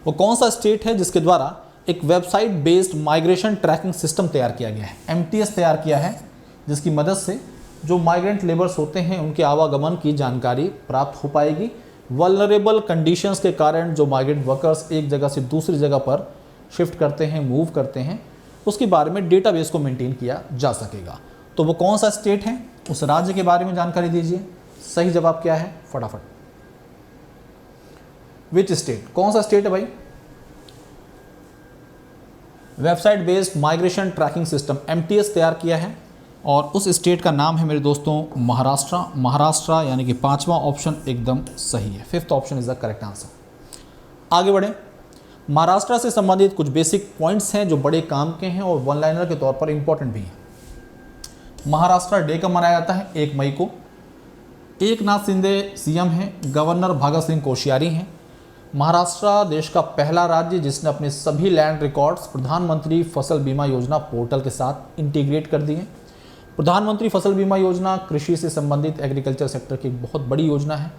वो कौन सा स्टेट है जिसके द्वारा एक website based migration tracking system तैयार किया गया है? MTS तैयार किया है, जिसकी मदद से जो माइग्रेंट लेबर्स होते हैं उनके आवागमन की जानकारी प्राप्त हो पाएगी। वल्नरेबल कंडीशंस के कारण जो माइग्रेंट वर्कर्स एक जगह से दूसरी जगह पर शिफ्ट करते हैं, मूव करते हैं, उसके बारे में डेटाबेस को मेंटेन किया जा सकेगा। तो वो कौन सा स्टेट है, उस राज्य के बारे में जानकारी दीजिए। सही जवाब क्या है? फटाफट। Which state? कौन सा स्टेट है भाई? Website based migration tracking system MTS तैयार किया है और उस स्टेट का नाम है मेरे दोस्तों महाराष्ट्र। महाराष्ट्र यानी कि 5वां ऑप्शन एकदम सही है। 5th option is the correct answer. आगे बढ़ें। महाराष्ट्र से संबंधित कुछ बेसिक पॉइंट्स हैं जो बड़े काम के हैं और वन लाइनर के तौर पर इंपॉर्टेंट भी हैं। महाराष्ट्र डे कब मनाया जाता है? 1 मई को। एकनाथ शिंदे CM हैं, गवर्नर भगत सिंह कोश्यारी हैं। महाराष्ट्र देश का पहला राज्य जिसने अपने सभी लैंड रिकॉर्ड्स प्रधानमंत्री फसल बीमा योजना पोर्टल के साथ इंटीग्रेट कर दिए। प्रधानमंत्री फसल बीमा योजना कृषि से संबंधित एग्रीकल्चर सेक्टर की एक बहुत बड़ी योजना है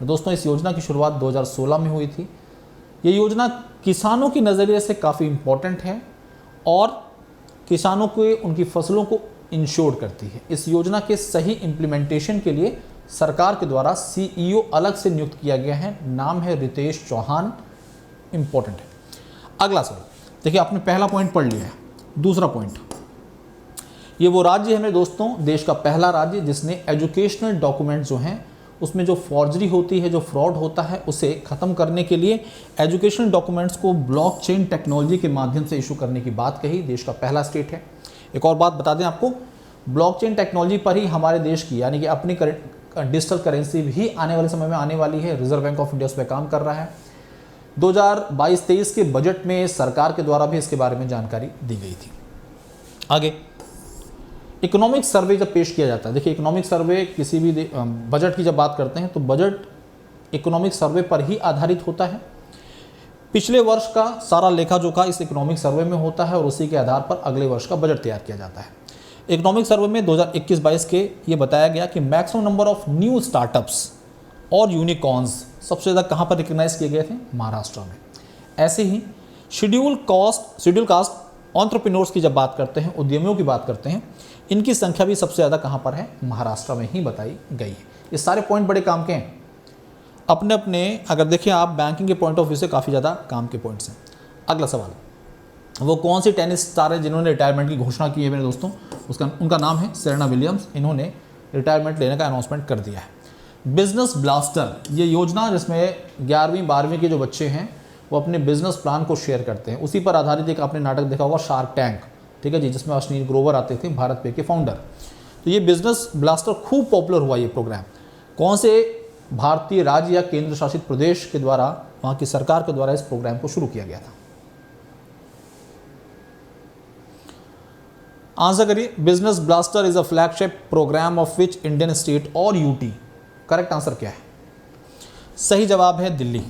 दोस्तों। इस योजना की शुरुआत 2016 में हुई थी। ये योजना किसानों की नज़रिए से काफ़ी इम्पोर्टेंट है और किसानों को उनकी फसलों को इंश्योर करती है। इस योजना के सही इम्प्लीमेंटेशन के लिए सरकार के द्वारा CEO अलग से नियुक्त किया गया है, नाम है रितेश चौहान। इंपॉर्टेंट है। अगला सवाल देखिए, आपने पहला पॉइंट पढ़ लिया है। दूसरा पॉइंट, ये वो राज्य है मेरे दोस्तों, देश का पहला राज्य जिसने एजुकेशनल डॉक्यूमेंट जो हैं उसमें जो फॉर्जरी होती है, जो फ्रॉड होता है, उसे ख़त्म करने के लिए एजुकेशनल डॉक्यूमेंट्स को ब्लॉकचेन टेक्नोलॉजी के माध्यम से इशू करने की बात कही। देश का पहला स्टेट है। एक और बात बता दें आपको, ब्लॉकचेन टेक्नोलॉजी पर ही हमारे देश की यानी कि अपनी डिजिटल करेंसी भी आने वाले समय में आने वाली है। रिजर्व बैंक ऑफ इंडिया उस पर काम कर रहा है। 2022-23 के बजट में सरकार के द्वारा भी इसके बारे में जानकारी दी गई थी। आगे, इकोनॉमिक सर्वे जब पेश किया जाता है, देखिए इकोनॉमिक सर्वे किसी भी बजट की जब बात करते हैं तो बजट इकोनॉमिक सर्वे पर ही आधारित होता है। पिछले वर्ष का सारा लेखा जोखा इस इकोनॉमिक सर्वे में होता है और उसी के आधार पर अगले वर्ष का बजट तैयार किया जाता है। इकोनॉमिक सर्वे में 2021-22 के ये बताया गया कि maximum number of new startups और यूनिकॉर्न्स सबसे ज़्यादा कहाँ पर रिकग्नाइज किए गए थे? महाराष्ट्र में। ऐसे ही शेड्यूल कास्ट एंटरप्रेन्योर्स की जब बात करते हैं, उद्यमियों की बात करते हैं, इनकी संख्या भी सबसे ज़्यादा कहाँ पर है? महाराष्ट्र में ही बताई गई है। ये सारे पॉइंट बड़े काम के हैं अपने अपने। अगर देखें आप बैंकिंग के पॉइंट ऑफ व्यू से काफ़ी ज़्यादा काम के पॉइंट्स हैं। अगला सवाल, वो कौन सी टेनिस स्टार है जिन्होंने रिटायरमेंट की घोषणा की है मेरे दोस्तों? उनका नाम है सेरेना विलियम्स। इन्होंने रिटायरमेंट लेने का अनाउंसमेंट कर दिया है। बिजनेस ब्लास्टर, ये योजना जिसमें 11वीं 12वीं के जो बच्चे हैं वो अपने बिजनेस प्लान को शेयर करते हैं, उसी पर आधारित एक आपने नाटक देखा होगा शार्क टैंक, ठीक है जी, जिसमें अश्विनी ग्रोवर आते थे, भारत पे के फाउंडर। तो ये बिजनेस ब्लास्टर खूब पॉपुलर हुआ ये प्रोग्राम। कौन से भारतीय राज्य या केंद्र शासित प्रदेश के द्वारा, वहाँ की सरकार के द्वारा इस प्रोग्राम को शुरू किया गया था? आंसर करिए। Business Blaster is a flagship programme of which Indian state और यूटी? करेक्ट आंसर क्या है? सही जवाब है दिल्ली।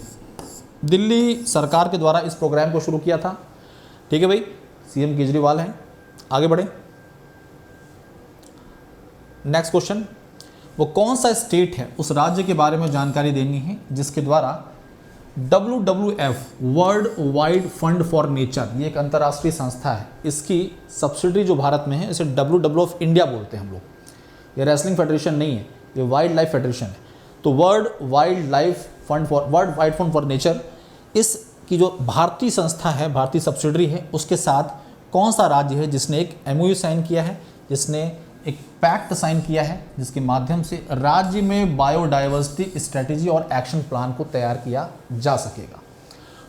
दिल्ली सरकार के द्वारा इस प्रोग्राम को शुरू किया था। ठीक है भाई, CM केजरीवाल हैं। आगे बढ़े। नेक्स्ट क्वेश्चन, वो कौन सा स्टेट है, उस राज्य के बारे में जानकारी देनी है जिसके द्वारा WWF world wide fund for nature, ये एक अंतर्राष्ट्रीय संस्था है, इसकी सब्सिडरी जो भारत में है इसे WWF इंडिया बोलते हैं हम लोग। ये रेसलिंग फेडरेशन नहीं है, ये वाइल्ड लाइफ फेडरेशन है। तो world wild fund for nature, इस की जो भारतीय संस्था है, भारतीय सब्सिडरी है, उसके साथ कौन सा राज्य है जिसने एक MOU साइन किया है, जिसने एक पैक्ट साइन किया है, जिसके माध्यम से राज्य में बायोडाइवर्सिटी स्ट्रेटेजी और एक्शन प्लान को तैयार किया जा सकेगा।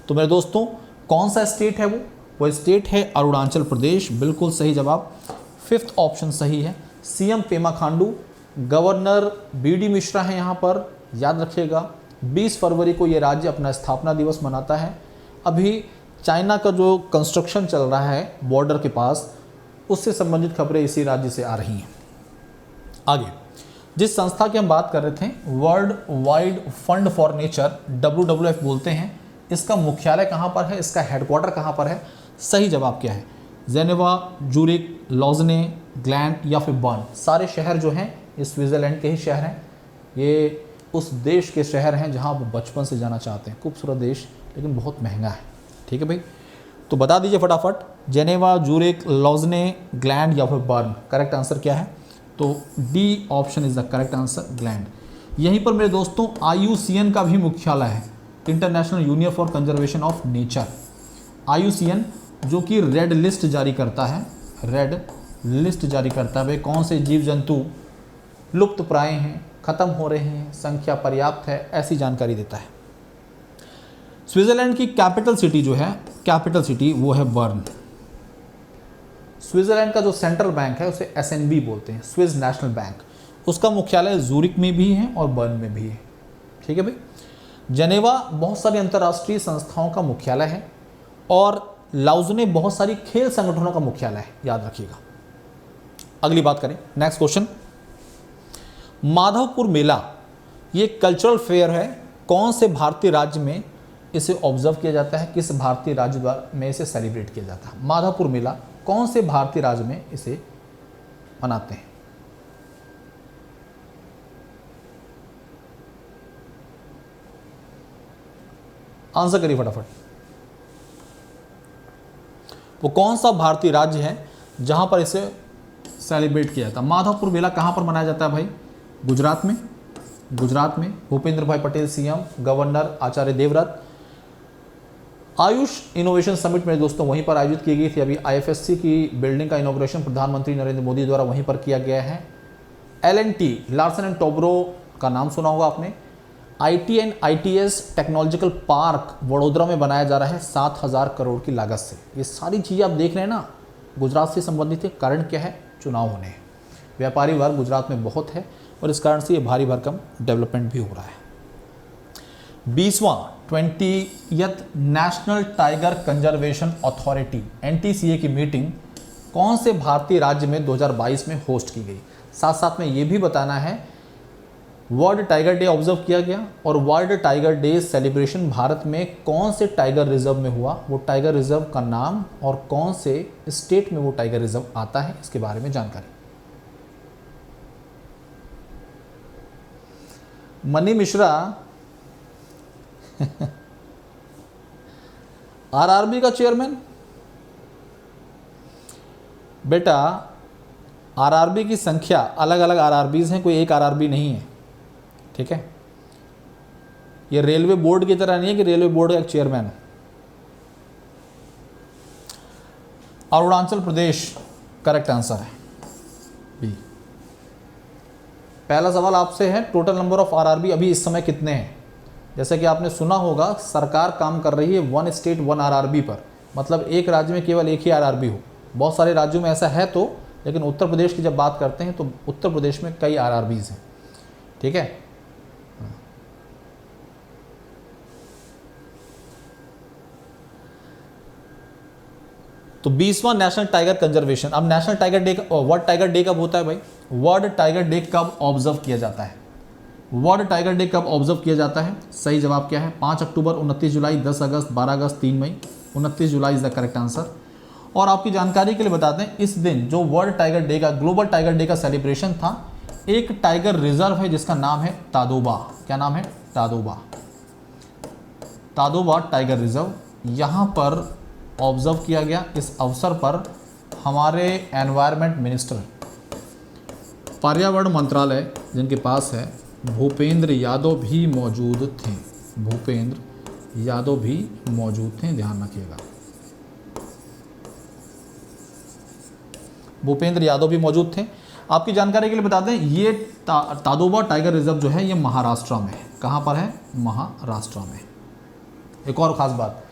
तो मेरे दोस्तों, कौन सा स्टेट है वो स्टेट है अरुणाचल प्रदेश। बिल्कुल सही जवाब, 5th ऑप्शन सही है। CM Pema Khandu, governor BD Mishra है यहाँ पर, याद रखिएगा। 20 फरवरी को ये राज्य अपना स्थापना दिवस मनाता है। अभी चाइना का जो कंस्ट्रक्शन चल रहा है बॉर्डर के पास, उससे संबंधित खबरें इसी राज्य से आ रही हैं। आगे जिस संस्था की हम बात कर रहे थे, world wide fund for nature, WWF बोलते हैं, इसका मुख्यालय कहाँ पर है, इसका हेडक्वार्टर कहाँ पर है? सही जवाब क्या है? जेनेवा, जूरिक, लॉजने, ग्लैंड या फिर बर्न। सारे शहर जो हैं ये स्विट्ज़रलैंड के ही शहर हैं। ये उस देश के शहर हैं जहाँ आप बचपन से जाना चाहते हैं। खूबसूरत देश, लेकिन बहुत महंगा है। ठीक है भाई, तो बता दीजिए फटाफट, जेनेवा, जूरिक, लॉजने, ग्लैंड या फिर बर्न। करेक्ट आंसर क्या है? तो D option is the correct answer, gland. यहीं पर मेरे दोस्तों IUCN का भी मुख्यालय है, international union for conservation of nature. IUCN जो कि रेड लिस्ट जारी करता है, रेड लिस्ट जारी करता है भाई कौन से जीव जंतु लुप्त प्राय हैं, खत्म हो रहे हैं, संख्या पर्याप्त है, ऐसी जानकारी देता है। स्विट्जरलैंड की कैपिटल सिटी जो है, कैपिटल सिटी वो है बर्न। स्विट्जरलैंड का जो सेंट्रल बैंक है उसे SNB बोलते हैं, स्विस नेशनल बैंक। उसका मुख्यालय जूरिक में भी है और बर्न में भी है। ठीक है भाई। जनेवा बहुत सारी अंतर्राष्ट्रीय संस्थाओं का मुख्यालय है और लाउज़ने बहुत सारी खेल संगठनों का मुख्यालय है, याद रखिएगा। अगली बात करें, नेक्स्ट क्वेश्चन। माधवपुर मेला ये कल्चरल फेयर है, कौन से भारतीय राज्य में इसे ऑब्जर्व किया जाता है, किस भारतीय राज्य द्वारा में इसे सेलिब्रेट किया जाता है? माधवपुर मेला कौन से भारतीय राज्य में इसे मनाते हैं? आंसर करिए फटाफट। वो कौन सा भारतीय राज्य है जहां पर इसे सेलिब्रेट किया जाता है? माधवपुर मेला कहां पर मनाया जाता है भाई? गुजरात में। गुजरात में भूपेंद्र भाई Patel CM, governor Acharya Devvrat. Ayush innovation summit में दोस्तों वहीं पर आयोजित की गई थी। अभी IFSC की बिल्डिंग का इनॉग्रेशन प्रधानमंत्री नरेंद्र मोदी द्वारा वहीं पर किया गया है। L&T लार्सन एंड टोब्रो का नाम सुना होगा आपने। IT and ITS technological park Vadodara में बनाया जा रहा है 7,000 करोड़ की लागत से। ये सारी चीज़ें आप देख रहे हैं ना, गुजरात से संबंधित है। कारण क्या है? चुनाव होने हैं, व्यापारी वर्ग गुजरात में बहुत है और इस कारण से ये भारी भरकम डेवलपमेंट भी हो रहा है। 20वां 20th national tiger conservation authority NTCA की मीटिंग कौन से भारतीय राज्य में 2022 में होस्ट की गई? साथ साथ में ये भी बताना है वर्ल्ड टाइगर डे ऑब्जर्व किया गया और world tiger day celebration Bharat में कौन से टाइगर रिजर्व में हुआ, वो टाइगर रिजर्व का नाम और कौन से स्टेट में वो टाइगर रिजर्व आता है, इसके बारे में जानकारी। मनी मिश्रा RRB का चेयरमैन। बेटा RRB की संख्या अलग अलग RRBs हैं, कोई एक RRB नहीं है। ठीक है, ये रेलवे बोर्ड की तरह नहीं है कि रेलवे बोर्ड का एक चेयरमैन है। अरुणाचल प्रदेश करेक्ट आंसर है बी। पहला सवाल आपसे है, टोटल नंबर ऑफ RRB अभी इस समय कितने हैं? जैसे कि आपने सुना होगा सरकार काम कर रही है 1 स्टेट 1 RRB पर, मतलब एक राज्य में केवल एक ही RRB हो। बहुत सारे राज्यों में ऐसा है तो, लेकिन उत्तर प्रदेश की जब बात करते हैं तो उत्तर प्रदेश में कई RRBs हैं। ठीक है, तो 20वां नेशनल टाइगर कंजर्वेशन। अब national tiger day, world tiger day कब होता है भाई? वर्ल्ड टाइगर डे कब ऑब्जर्व किया जाता है? वर्ल्ड टाइगर डे कब ऑब्जर्व किया जाता है? सही जवाब क्या है? 5 अक्टूबर, 29 जुलाई, 10 अगस्त, 12 अगस्त, 3 मई। 29 जुलाई इज द करेक्ट आंसर। और आपकी जानकारी के लिए बताते हैं, इस दिन जो वर्ल्ड टाइगर डे का, ग्लोबल टाइगर डे का सेलिब्रेशन था, एक टाइगर रिजर्व है जिसका नाम है तादोबा। क्या नाम है? तादोबा। तादोबा टाइगर रिजर्व यहाँ पर ऑब्जर्व किया गया। इस अवसर पर हमारे एनवायरनमेंट मिनिस्टर पर्यावरण मंत्रालय जिनके पास है, भूपेंद्र यादव भी मौजूद थे। भूपेंद्र यादव भी मौजूद थे, ध्यान रखिएगा। भूपेंद्र यादव भी मौजूद थे। आपकी जानकारी के लिए बता दें, ये ताडोबा टाइगर रिजर्व जो है ये महाराष्ट्र में है। कहाँ पर है? महाराष्ट्र में। एक और ख़ास बात,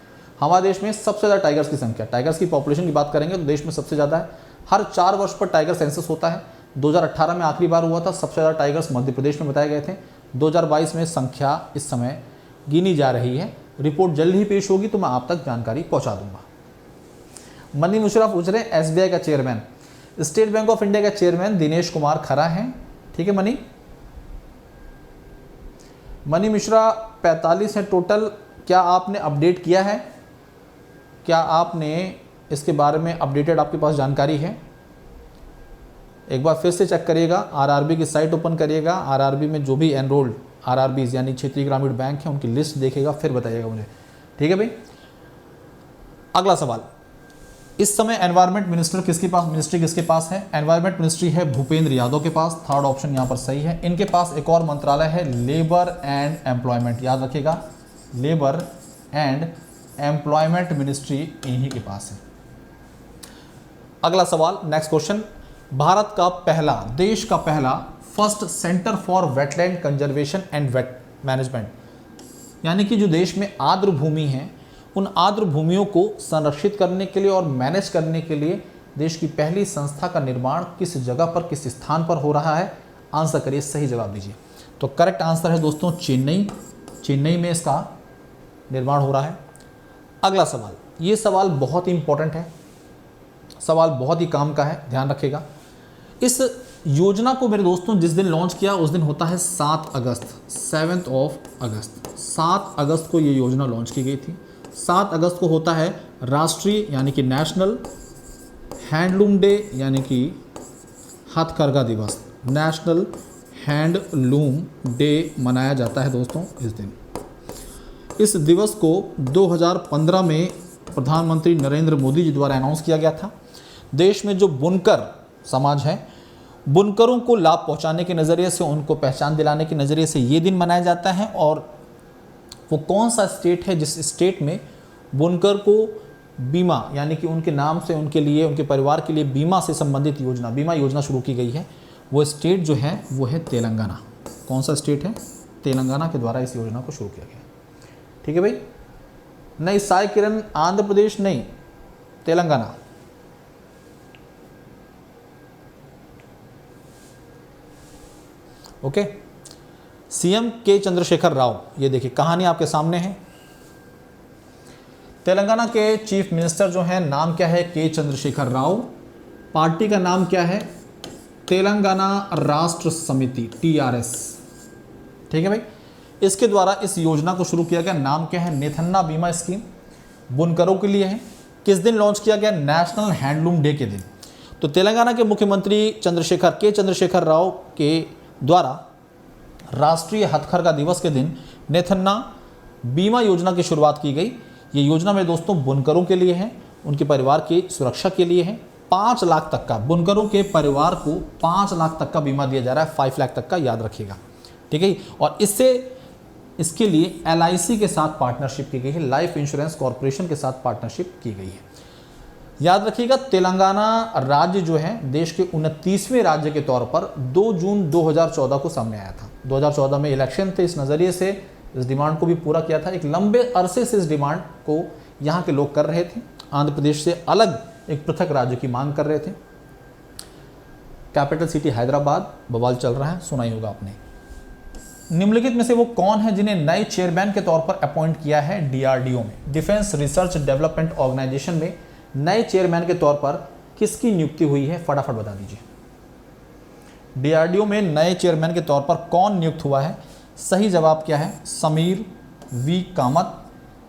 हमारे देश में सबसे ज़्यादा टाइगर्स की संख्या, टाइगर्स की पॉपुलेशन की बात करेंगे तो देश में सबसे ज़्यादा है। हर 4 वर्ष पर टाइगर सेंसस होता है। 2018 में आखिरी बार हुआ था, सबसे ज़्यादा टाइगर्स मध्य प्रदेश में बताए गए थे। 2022 में संख्या इस समय गिनी जा रही है। रिपोर्ट जल्द ही पेश होगी तो मैं आप तक जानकारी पहुँचा दूंगा। मनी मिश्रा पूछ रहे हैं SBI का chairman, state bank of India का चेयरमैन दिनेश कुमार खरा हैं। ठीक है मनी मिश्रा 45 है टोटल। क्या आपने अपडेट किया है? क्या आपने इसके बारे में अपडेटेड आपके पास जानकारी है? एक बार फिर से चेक करिएगा, आरआरबी की साइट ओपन करिएगा। आरआरबी में जो भी एनरोल्ड आरआरबीज यानी क्षेत्रीय ग्रामीण बैंक है उनकी लिस्ट देखिएगा, फिर बताइएगा मुझे। ठीक है भाई। अगला सवाल, इस समय एनवायरमेंट मिनिस्ट्री किसके पास है? एनवायरमेंट मिनिस्ट्री है भूपेंद्र यादव के पास। थर्ड ऑप्शन यहाँ पर सही है। इनके पास एक और मंत्रालय है, लेबर एंड एम्प्लॉयमेंट, याद रखिएगा, लेबर एंड एम्प्लॉयमेंट मिनिस्ट्री इन्हीं के पास है। अगला सवाल, नेक्स्ट क्वेश्चन, भारत का पहला, देश का पहला first centre for wetland conservation and weight management, यानी कि जो देश में आर्द्र भूमि है उन आर्द्र भूमियों को संरक्षित करने के लिए और मैनेज करने के लिए देश की पहली संस्था का निर्माण किस जगह पर, किस स्थान पर हो रहा है? आंसर करिए, सही जवाब दीजिए। तो करेक्ट आंसर है दोस्तों चेन्नई। चेन्नई में इसका निर्माण हो रहा है। अगला सवाल, ये सवाल बहुत ही इंपॉर्टेंट है, सवाल बहुत ही काम का है, ध्यान रखिएगा। इस योजना को मेरे दोस्तों जिस दिन लॉन्च किया उस दिन होता है 7 अगस्त, 7 अगस्त। 7 अगस्त को ये योजना लॉन्च की गई थी। 7 अगस्त को होता है राष्ट्रीय यानी कि नेशनल हैंडलूम डे, यानी कि हथकरघा दिवस। नेशनल हैंडलूम डे मनाया जाता है दोस्तों इस दिन। इस दिवस को 2015 में प्रधानमंत्री नरेंद्र मोदी जी द्वारा अनाउंस किया गया था। देश में जो बुनकर समाज है, बुनकरों को लाभ पहुंचाने के नज़रिए से, उनको पहचान दिलाने के नज़रिए से ये दिन मनाया जाता है। और वो कौन सा स्टेट है जिस स्टेट में बुनकर को बीमा यानी कि उनके नाम से, उनके लिए, उनके परिवार के लिए बीमा से संबंधित योजना, बीमा योजना शुरू की गई है, वो स्टेट जो है वो है तेलंगाना। कौन सा स्टेट है? तेलंगाना के द्वारा इस योजना को शुरू किया गया। ठीक है भाई। नहीं साई किरण, आंध्र प्रदेश नहीं, तेलंगाना। ओके। सीएम के चंद्रशेखर राव, ये देखिए कहानी आपके सामने है। तेलंगाना के चीफ मिनिस्टर जो हैं, नाम क्या है? के चंद्रशेखर राव। पार्टी का नाम क्या है? तेलंगाना राष्ट्र समिति, TRS। ठीक है भाई। इसके द्वारा इस योजना को शुरू किया गया। नाम क्या है? नेथन्ना बीमा स्कीम, बुनकरों के लिए है। किस दिन लॉन्च किया गया? नेशनल हैंडलूम डे के दिन। तो तेलंगाना के मुख्यमंत्री के चंद्रशेखर राव के द्वारा राष्ट्रीय हथकरघा दिवस के दिन नेथन्ना बीमा योजना की शुरुआत की गई। ये योजना में दोस्तों बुनकरों के लिए है, उनके परिवार की सुरक्षा के लिए है। 5 लाख तक का, बुनकरों के परिवार को 5 लाख तक का बीमा दिया जा रहा है, 5 लाख तक का, याद रखिएगा। ठीक है। और इसके लिए LIC के साथ पार्टनरशिप की गई है, लाइफ इंश्योरेंस कॉरपोरेशन के साथ पार्टनरशिप की गई है। याद रखिएगा, तेलंगाना राज्य जो है देश के 29वें राज्य के तौर पर 2 जून 2014 को सामने आया था। 2014 में इलेक्शन थे, इस नज़रिए से इस डिमांड को भी पूरा किया था। एक लंबे अरसे से इस डिमांड को यहाँ के लोग कर रहे थे। आंध्र प्रदेश से अलग एक पृथक राज्य की मांग कर रहे थे। कैपिटल सिटी हैदराबाद, बवाल चल रहा है, सुना ही होगा आपने। निम्नलिखित में से वो कौन है जिन्हें नए चेयरमैन के तौर पर अपॉइंट किया है DRDO में? डिफेंस रिसर्च डेवलपमेंट ऑर्गेनाइजेशन में नए चेयरमैन के तौर पर किसकी नियुक्ति हुई है? फटाफट बता दीजिए। DRDO में नए चेयरमैन के तौर पर कौन नियुक्त हुआ है? सही जवाब क्या है? Sameer V Kamat.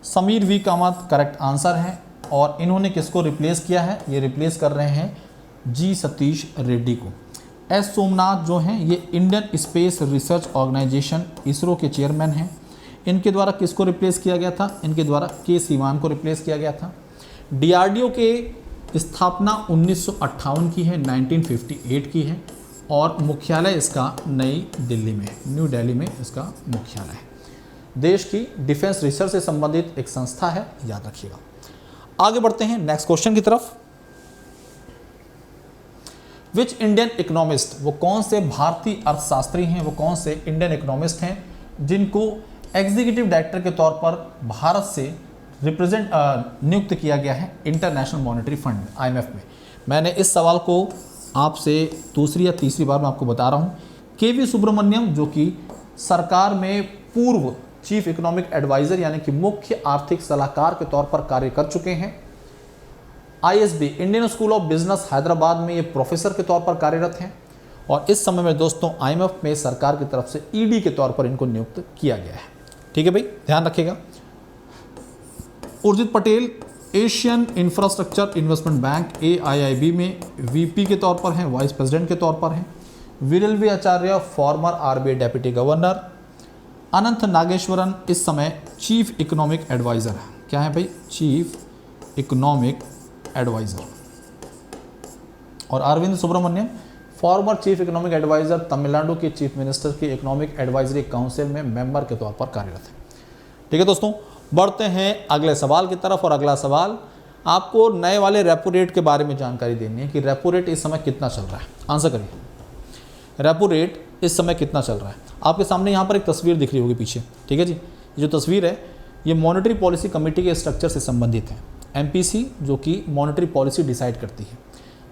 Sameer V Kamat correct answer है। और इन्होंने किसको रिप्लेस किया है? ये रिप्लेस कर रहे हैं G सतीश रेड्डी को। S सोमनाथ जो हैं ये Indian Space Research Organisation ISRO के चेयरमैन हैं। इनके द्वारा किसको रिप्लेस किया गया था? इनके द्वारा के सीवान को रिप्लेस किया गया था। DRDO के स्थापना 1958 की है, 1958 की है। और मुख्यालय इसका नई दिल्ली में, न्यू दिल्ली में इसका मुख्यालय है। देश की डिफेंस रिसर्च से संबंधित एक संस्था है, याद रखिएगा। आगे बढ़ते हैं नेक्स्ट क्वेश्चन की तरफ। विच इंडियन इकोनॉमिस्ट, वो कौन से भारतीय अर्थशास्त्री हैं, वो कौन से इंडियन इकोनॉमिस्ट हैं जिनको एग्जीक्यूटिव डायरेक्टर के तौर पर भारत से नियुक्त किया गया है इंटरनेशनल मॉनेटरी फंड IMF में। मैंने इस सवाल को आपसे दूसरी या तीसरी बार मैं आपको बता रहा हूँ। KV सुब्रमण्यम जो कि सरकार में पूर्व चीफ इकोनॉमिक एडवाइजर यानी कि मुख्य आर्थिक सलाहकार के तौर पर कार्य कर चुके हैं। ISB Indian school of business Hyderabad में ये प्रोफेसर के तौर पर कार्यरत हैं और इस समय में दोस्तों IMF में सरकार की तरफ से ED के तौर पर इनको नियुक्त किया गया है। ठीक है भाई, ध्यान रखिएगा। Urjit Patel Asian infrastructure investment bank AIIB में VP के तौर पर हैं, वाइस प्रेसिडेंट के तौर पर हैं। Viral V Acharya former RBI deputy governor. Anant Nageswaran इस समय चीफ इकोनॉमिक एडवाइजर है। क्या है भाई? Chief economic adviser. और Arvind Subramanian former chief economic adviser, Tamil Nadu के चीफ मिनिस्टर की इकोनॉमिक एडवाइजरी काउंसिल में मेंबर के तौर पर कार्यरत है। ठीक है दोस्तों, बढ़ते हैं अगले सवाल की तरफ। और अगला सवाल आपको नए वाले रेपो रेट के बारे में जानकारी देनी है कि रेपो रेट इस समय कितना चल रहा है। आंसर करिए, रेपो रेट इस समय कितना चल रहा है। आपके सामने यहाँ पर एक तस्वीर दिख रही होगी पीछे। ठीक है जी, ये जो तस्वीर है ये मॉनेटरी पॉलिसी कमेटी के स्ट्रक्चर से संबंधित है। MPC जो कि मॉनेटरी पॉलिसी डिसाइड करती है,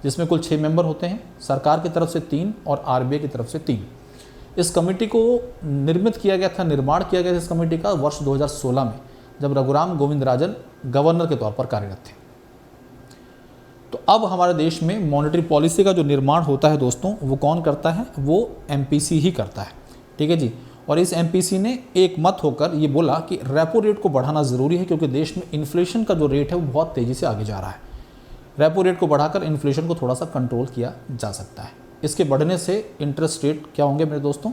जिसमें कुल 6 मेंबर होते हैं, सरकार की तरफ से 3 और RBI की तरफ से 3। इस कमेटी को निर्मित किया गया था, निर्माण किया गया था इस कमेटी का वर्ष 2016 में, जब रघुराम गोविंद राजन गवर्नर के तौर पर कार्यरत थे। तो अब हमारे देश में मॉनेटरी पॉलिसी का जो निर्माण होता है दोस्तों, वो कौन करता है? वो MPC ही करता है। ठीक है जी, और इस MPC ने एक मत होकर ये बोला कि रेपो रेट को बढ़ाना ज़रूरी है, क्योंकि देश में इन्फ्लेशन का जो रेट है वो बहुत तेज़ी से आगे जा रहा है। रेपो रेट को बढ़ाकर इन्फ्लेशन को थोड़ा सा कंट्रोल किया जा सकता है। इसके बढ़ने से इंटरेस्ट रेट क्या होंगे मेरे दोस्तों?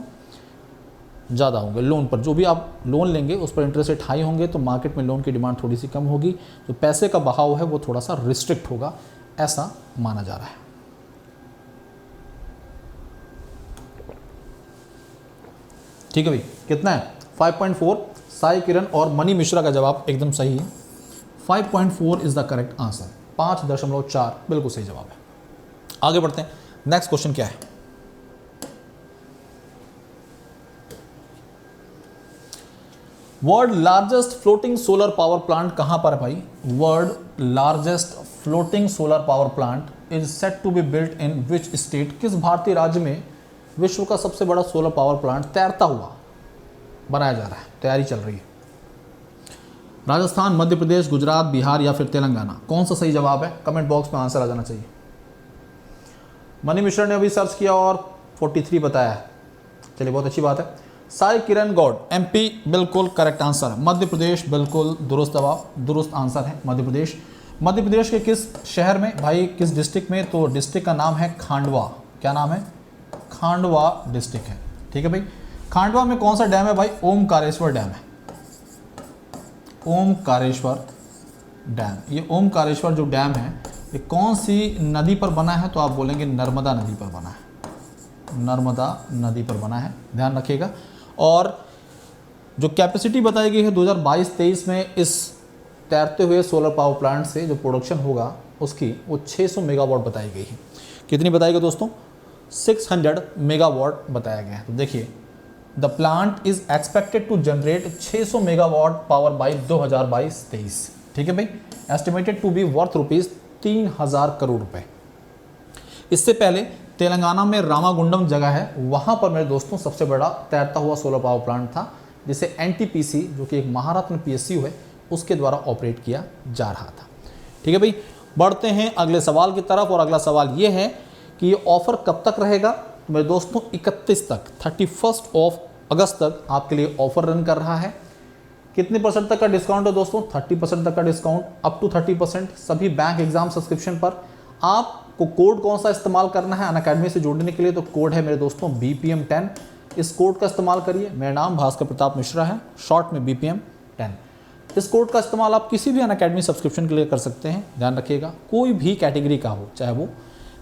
ज़्यादा होंगे। लोन पर जो भी आप लोन लेंगे उस पर इंटरेस्ट रेट हाई होंगे, तो मार्केट में लोन की डिमांड थोड़ी सी कम होगी, तो पैसे का बहाव है वो थोड़ा सा रिस्ट्रिक्ट होगा, ऐसा माना जा रहा है। ठीक है भाई, कितना है? 5.4। साई किरण और मनी मिश्रा का जवाब एकदम सही है। 5.4 इज द करेक्ट आंसर। 5.4 बिल्कुल सही जवाब है। आगे बढ़ते हैं, नेक्स्ट क्वेश्चन क्या है? World largest floating solar power plant कहां पर है भाई? World largest floating solar power plant is set to be built in which state? किस भारतीय राज्य में विश्व का सबसे बड़ा सोलर पावर प्लांट तैरता हुआ बनाया जा रहा है, तैयारी चल रही है? राजस्थान, मध्य प्रदेश, गुजरात, बिहार या फिर तेलंगाना? कौन सा सही जवाब है? कमेंट बॉक्स में आंसर आ जाना चाहिए। मनी मिश्रा ने अभी सर्च किया और 43 बताया है। चलिए, बहुत अच्छी बात है। साई किरण गौड़ MP बिल्कुल करेक्ट आंसर। मध्य प्रदेश बिल्कुल दुरुस्त जवाब, दुरुस्त आंसर है मध्य प्रदेश। मध्य प्रदेश के किस शहर में भाई, किस डिस्ट्रिक्ट में? तो डिस्ट्रिक्ट का नाम है खांडवा। क्या नाम है? खांडवा डिस्ट्रिक्ट है। ठीक है भाई। खांडवा में कौन सा डैम है भाई? ओमकारेश्वर डैम है। ओमकारेश्वर डैम। ये ओमकारेश्वर जो डैम है ये कौन सी नदी पर बना है? तो आप बोलेंगे नर्मदा नदी पर बना है। नर्मदा नदी पर बना है, ध्यान रखिएगा। और जो कैपेसिटी बताई गई है 2022-23 में इस तैरते हुए सोलर पावर प्लांट से जो प्रोडक्शन होगा उसकी, वो 600 मेगावाट बताई गई है। कितनी बताई गई दोस्तों? 600 मेगावाट बताया गया है। तो देखिए, the plant is expected to generate 600 megawatt power by 2022-23। ठीक है भाई। Estimated to be worth ₹3000 crore रुपए। इससे पहले तेलंगाना में रामागुंडम जगह है, वहाँ पर मेरे दोस्तों सबसे बड़ा तैरता हुआ सोलर पावर प्लांट था, जिसे NTPC जो कि एक महारत्न PSU है उसके द्वारा ऑपरेट किया जा रहा था। ठीक है भाई, बढ़ते हैं अगले सवाल की तरफ। और अगला सवाल ये है कि ये ऑफर कब तक रहेगा? तो मेरे दोस्तों 31 तक, 31 अगस्त तक आपके लिए ऑफर रन कर रहा है। कितने % तक का डिस्काउंट है दोस्तों? 30% तक का डिस्काउंट, अप टू 30% सभी बैंक एग्जाम सब्सक्रिप्शन पर। आपको कोड कौन सा इस्तेमाल करना है अनअकैडमी से जुड़ने के लिए? तो कोड है मेरे दोस्तों BPM10। इस कोड का इस्तेमाल करिए। मेरा नाम भास्कर प्रताप मिश्रा है, शॉर्ट में BPM10। इस कोड का इस्तेमाल आप किसी भी अनअकैडमी सब्सक्रिप्शन के लिए कर सकते हैं। ध्यान रखिएगा, कोई भी कैटेगरी का हो, चाहे वो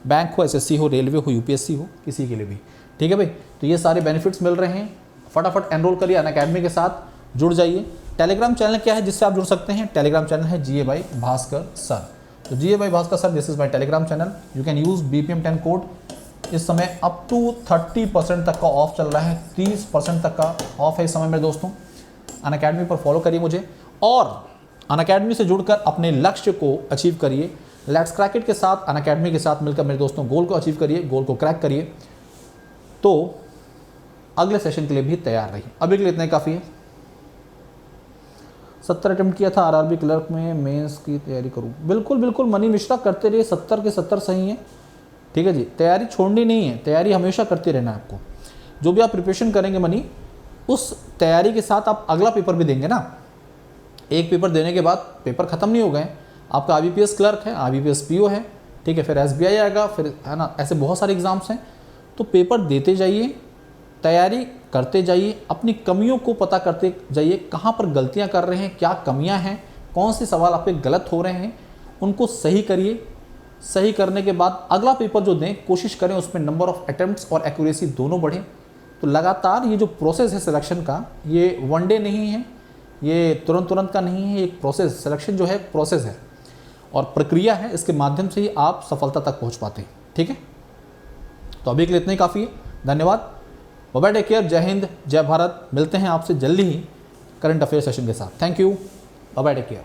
बैंक हो, एसएससी हो, रेलवे हो, यूपीएससी हो, किसी के लिए भी। ठीक है भाई, तो ये सारे बेनिफिट्स मिल रहे हैं। फटाफट एनरोल करिए, अनअकैडमी के साथ जुड़ जाइए। टेलीग्राम चैनल क्या है जिससे आप जुड़ सकते हैं? टेलीग्राम चैनल है GA बाई भास्कर सर। तो GA by Bhaskar sir, this is my Telegram channel. You can use BPM 10 code. इस समय अप टू 30% तक का ऑफ चल रहा है, 30% तक का ऑफ है इस समय मेरे दोस्तों। अनअकैडमी पर फॉलो करिए मुझे और अनअकैडमी से जुड़कर अपने लक्ष्य को अचीव करिए। लेट्स क्रैक इट के साथ, अनअकैडमी के साथ मिलकर मेरे दोस्तों गोल को अचीव करिए, गोल को क्रैक करिए। तो अगले सेशन के लिए भी तैयार रहिए। अभी के लिए इतना ही काफ़ी है। 70 अटेम्प्ट किया था RRB क्लर्क में, मेंस की तैयारी करूँ। बिल्कुल बिल्कुल मनी मिश्रा, करते रहिए, 70 के 70 सही है। ठीक है जी, तैयारी छोड़नी नहीं है, तैयारी हमेशा करते रहना है आपको। जो भी आप प्रिपरेशन करेंगे मनी, उस तैयारी के साथ आप अगला पेपर भी देंगे ना। एक पेपर देने के बाद पेपर खत्म नहीं हो गए। आपका IBPS क्लर्क है, IBPS PO है, ठीक है, फिर SBI आएगा, फिर है ना, ऐसे बहुत सारे एग्जाम्स हैं। तो पेपर देते जाइए, तैयारी करते जाइए, अपनी कमियों को पता करते जाइए, कहाँ पर गलतियाँ कर रहे हैं, क्या कमियाँ हैं, कौन से सवाल आपके गलत हो रहे हैं, उनको सही करिए। सही करने के बाद अगला पेपर जो दें, कोशिश करें उसमें नंबर ऑफ अटेम्प्ट्स और एक्यूरेसी दोनों बढ़े। तो लगातार ये जो प्रोसेस है सिलेक्शन का, ये वन डे नहीं है, ये तुरंत का नहीं है। एक प्रोसेस, सिलेक्शन जो है प्रोसेस है और प्रक्रिया है, इसके माध्यम से ही आप सफलता तक पहुंच पाते हैं। ठीक है, तो अभी के लिए इतना ही काफ़ी है। धन्यवाद, बाय बाय, टेक केयर, जय हिंद, जय भारत। मिलते हैं आपसे जल्दी ही करंट अफेयर सेशन के साथ। Thank you, bye bye, take care.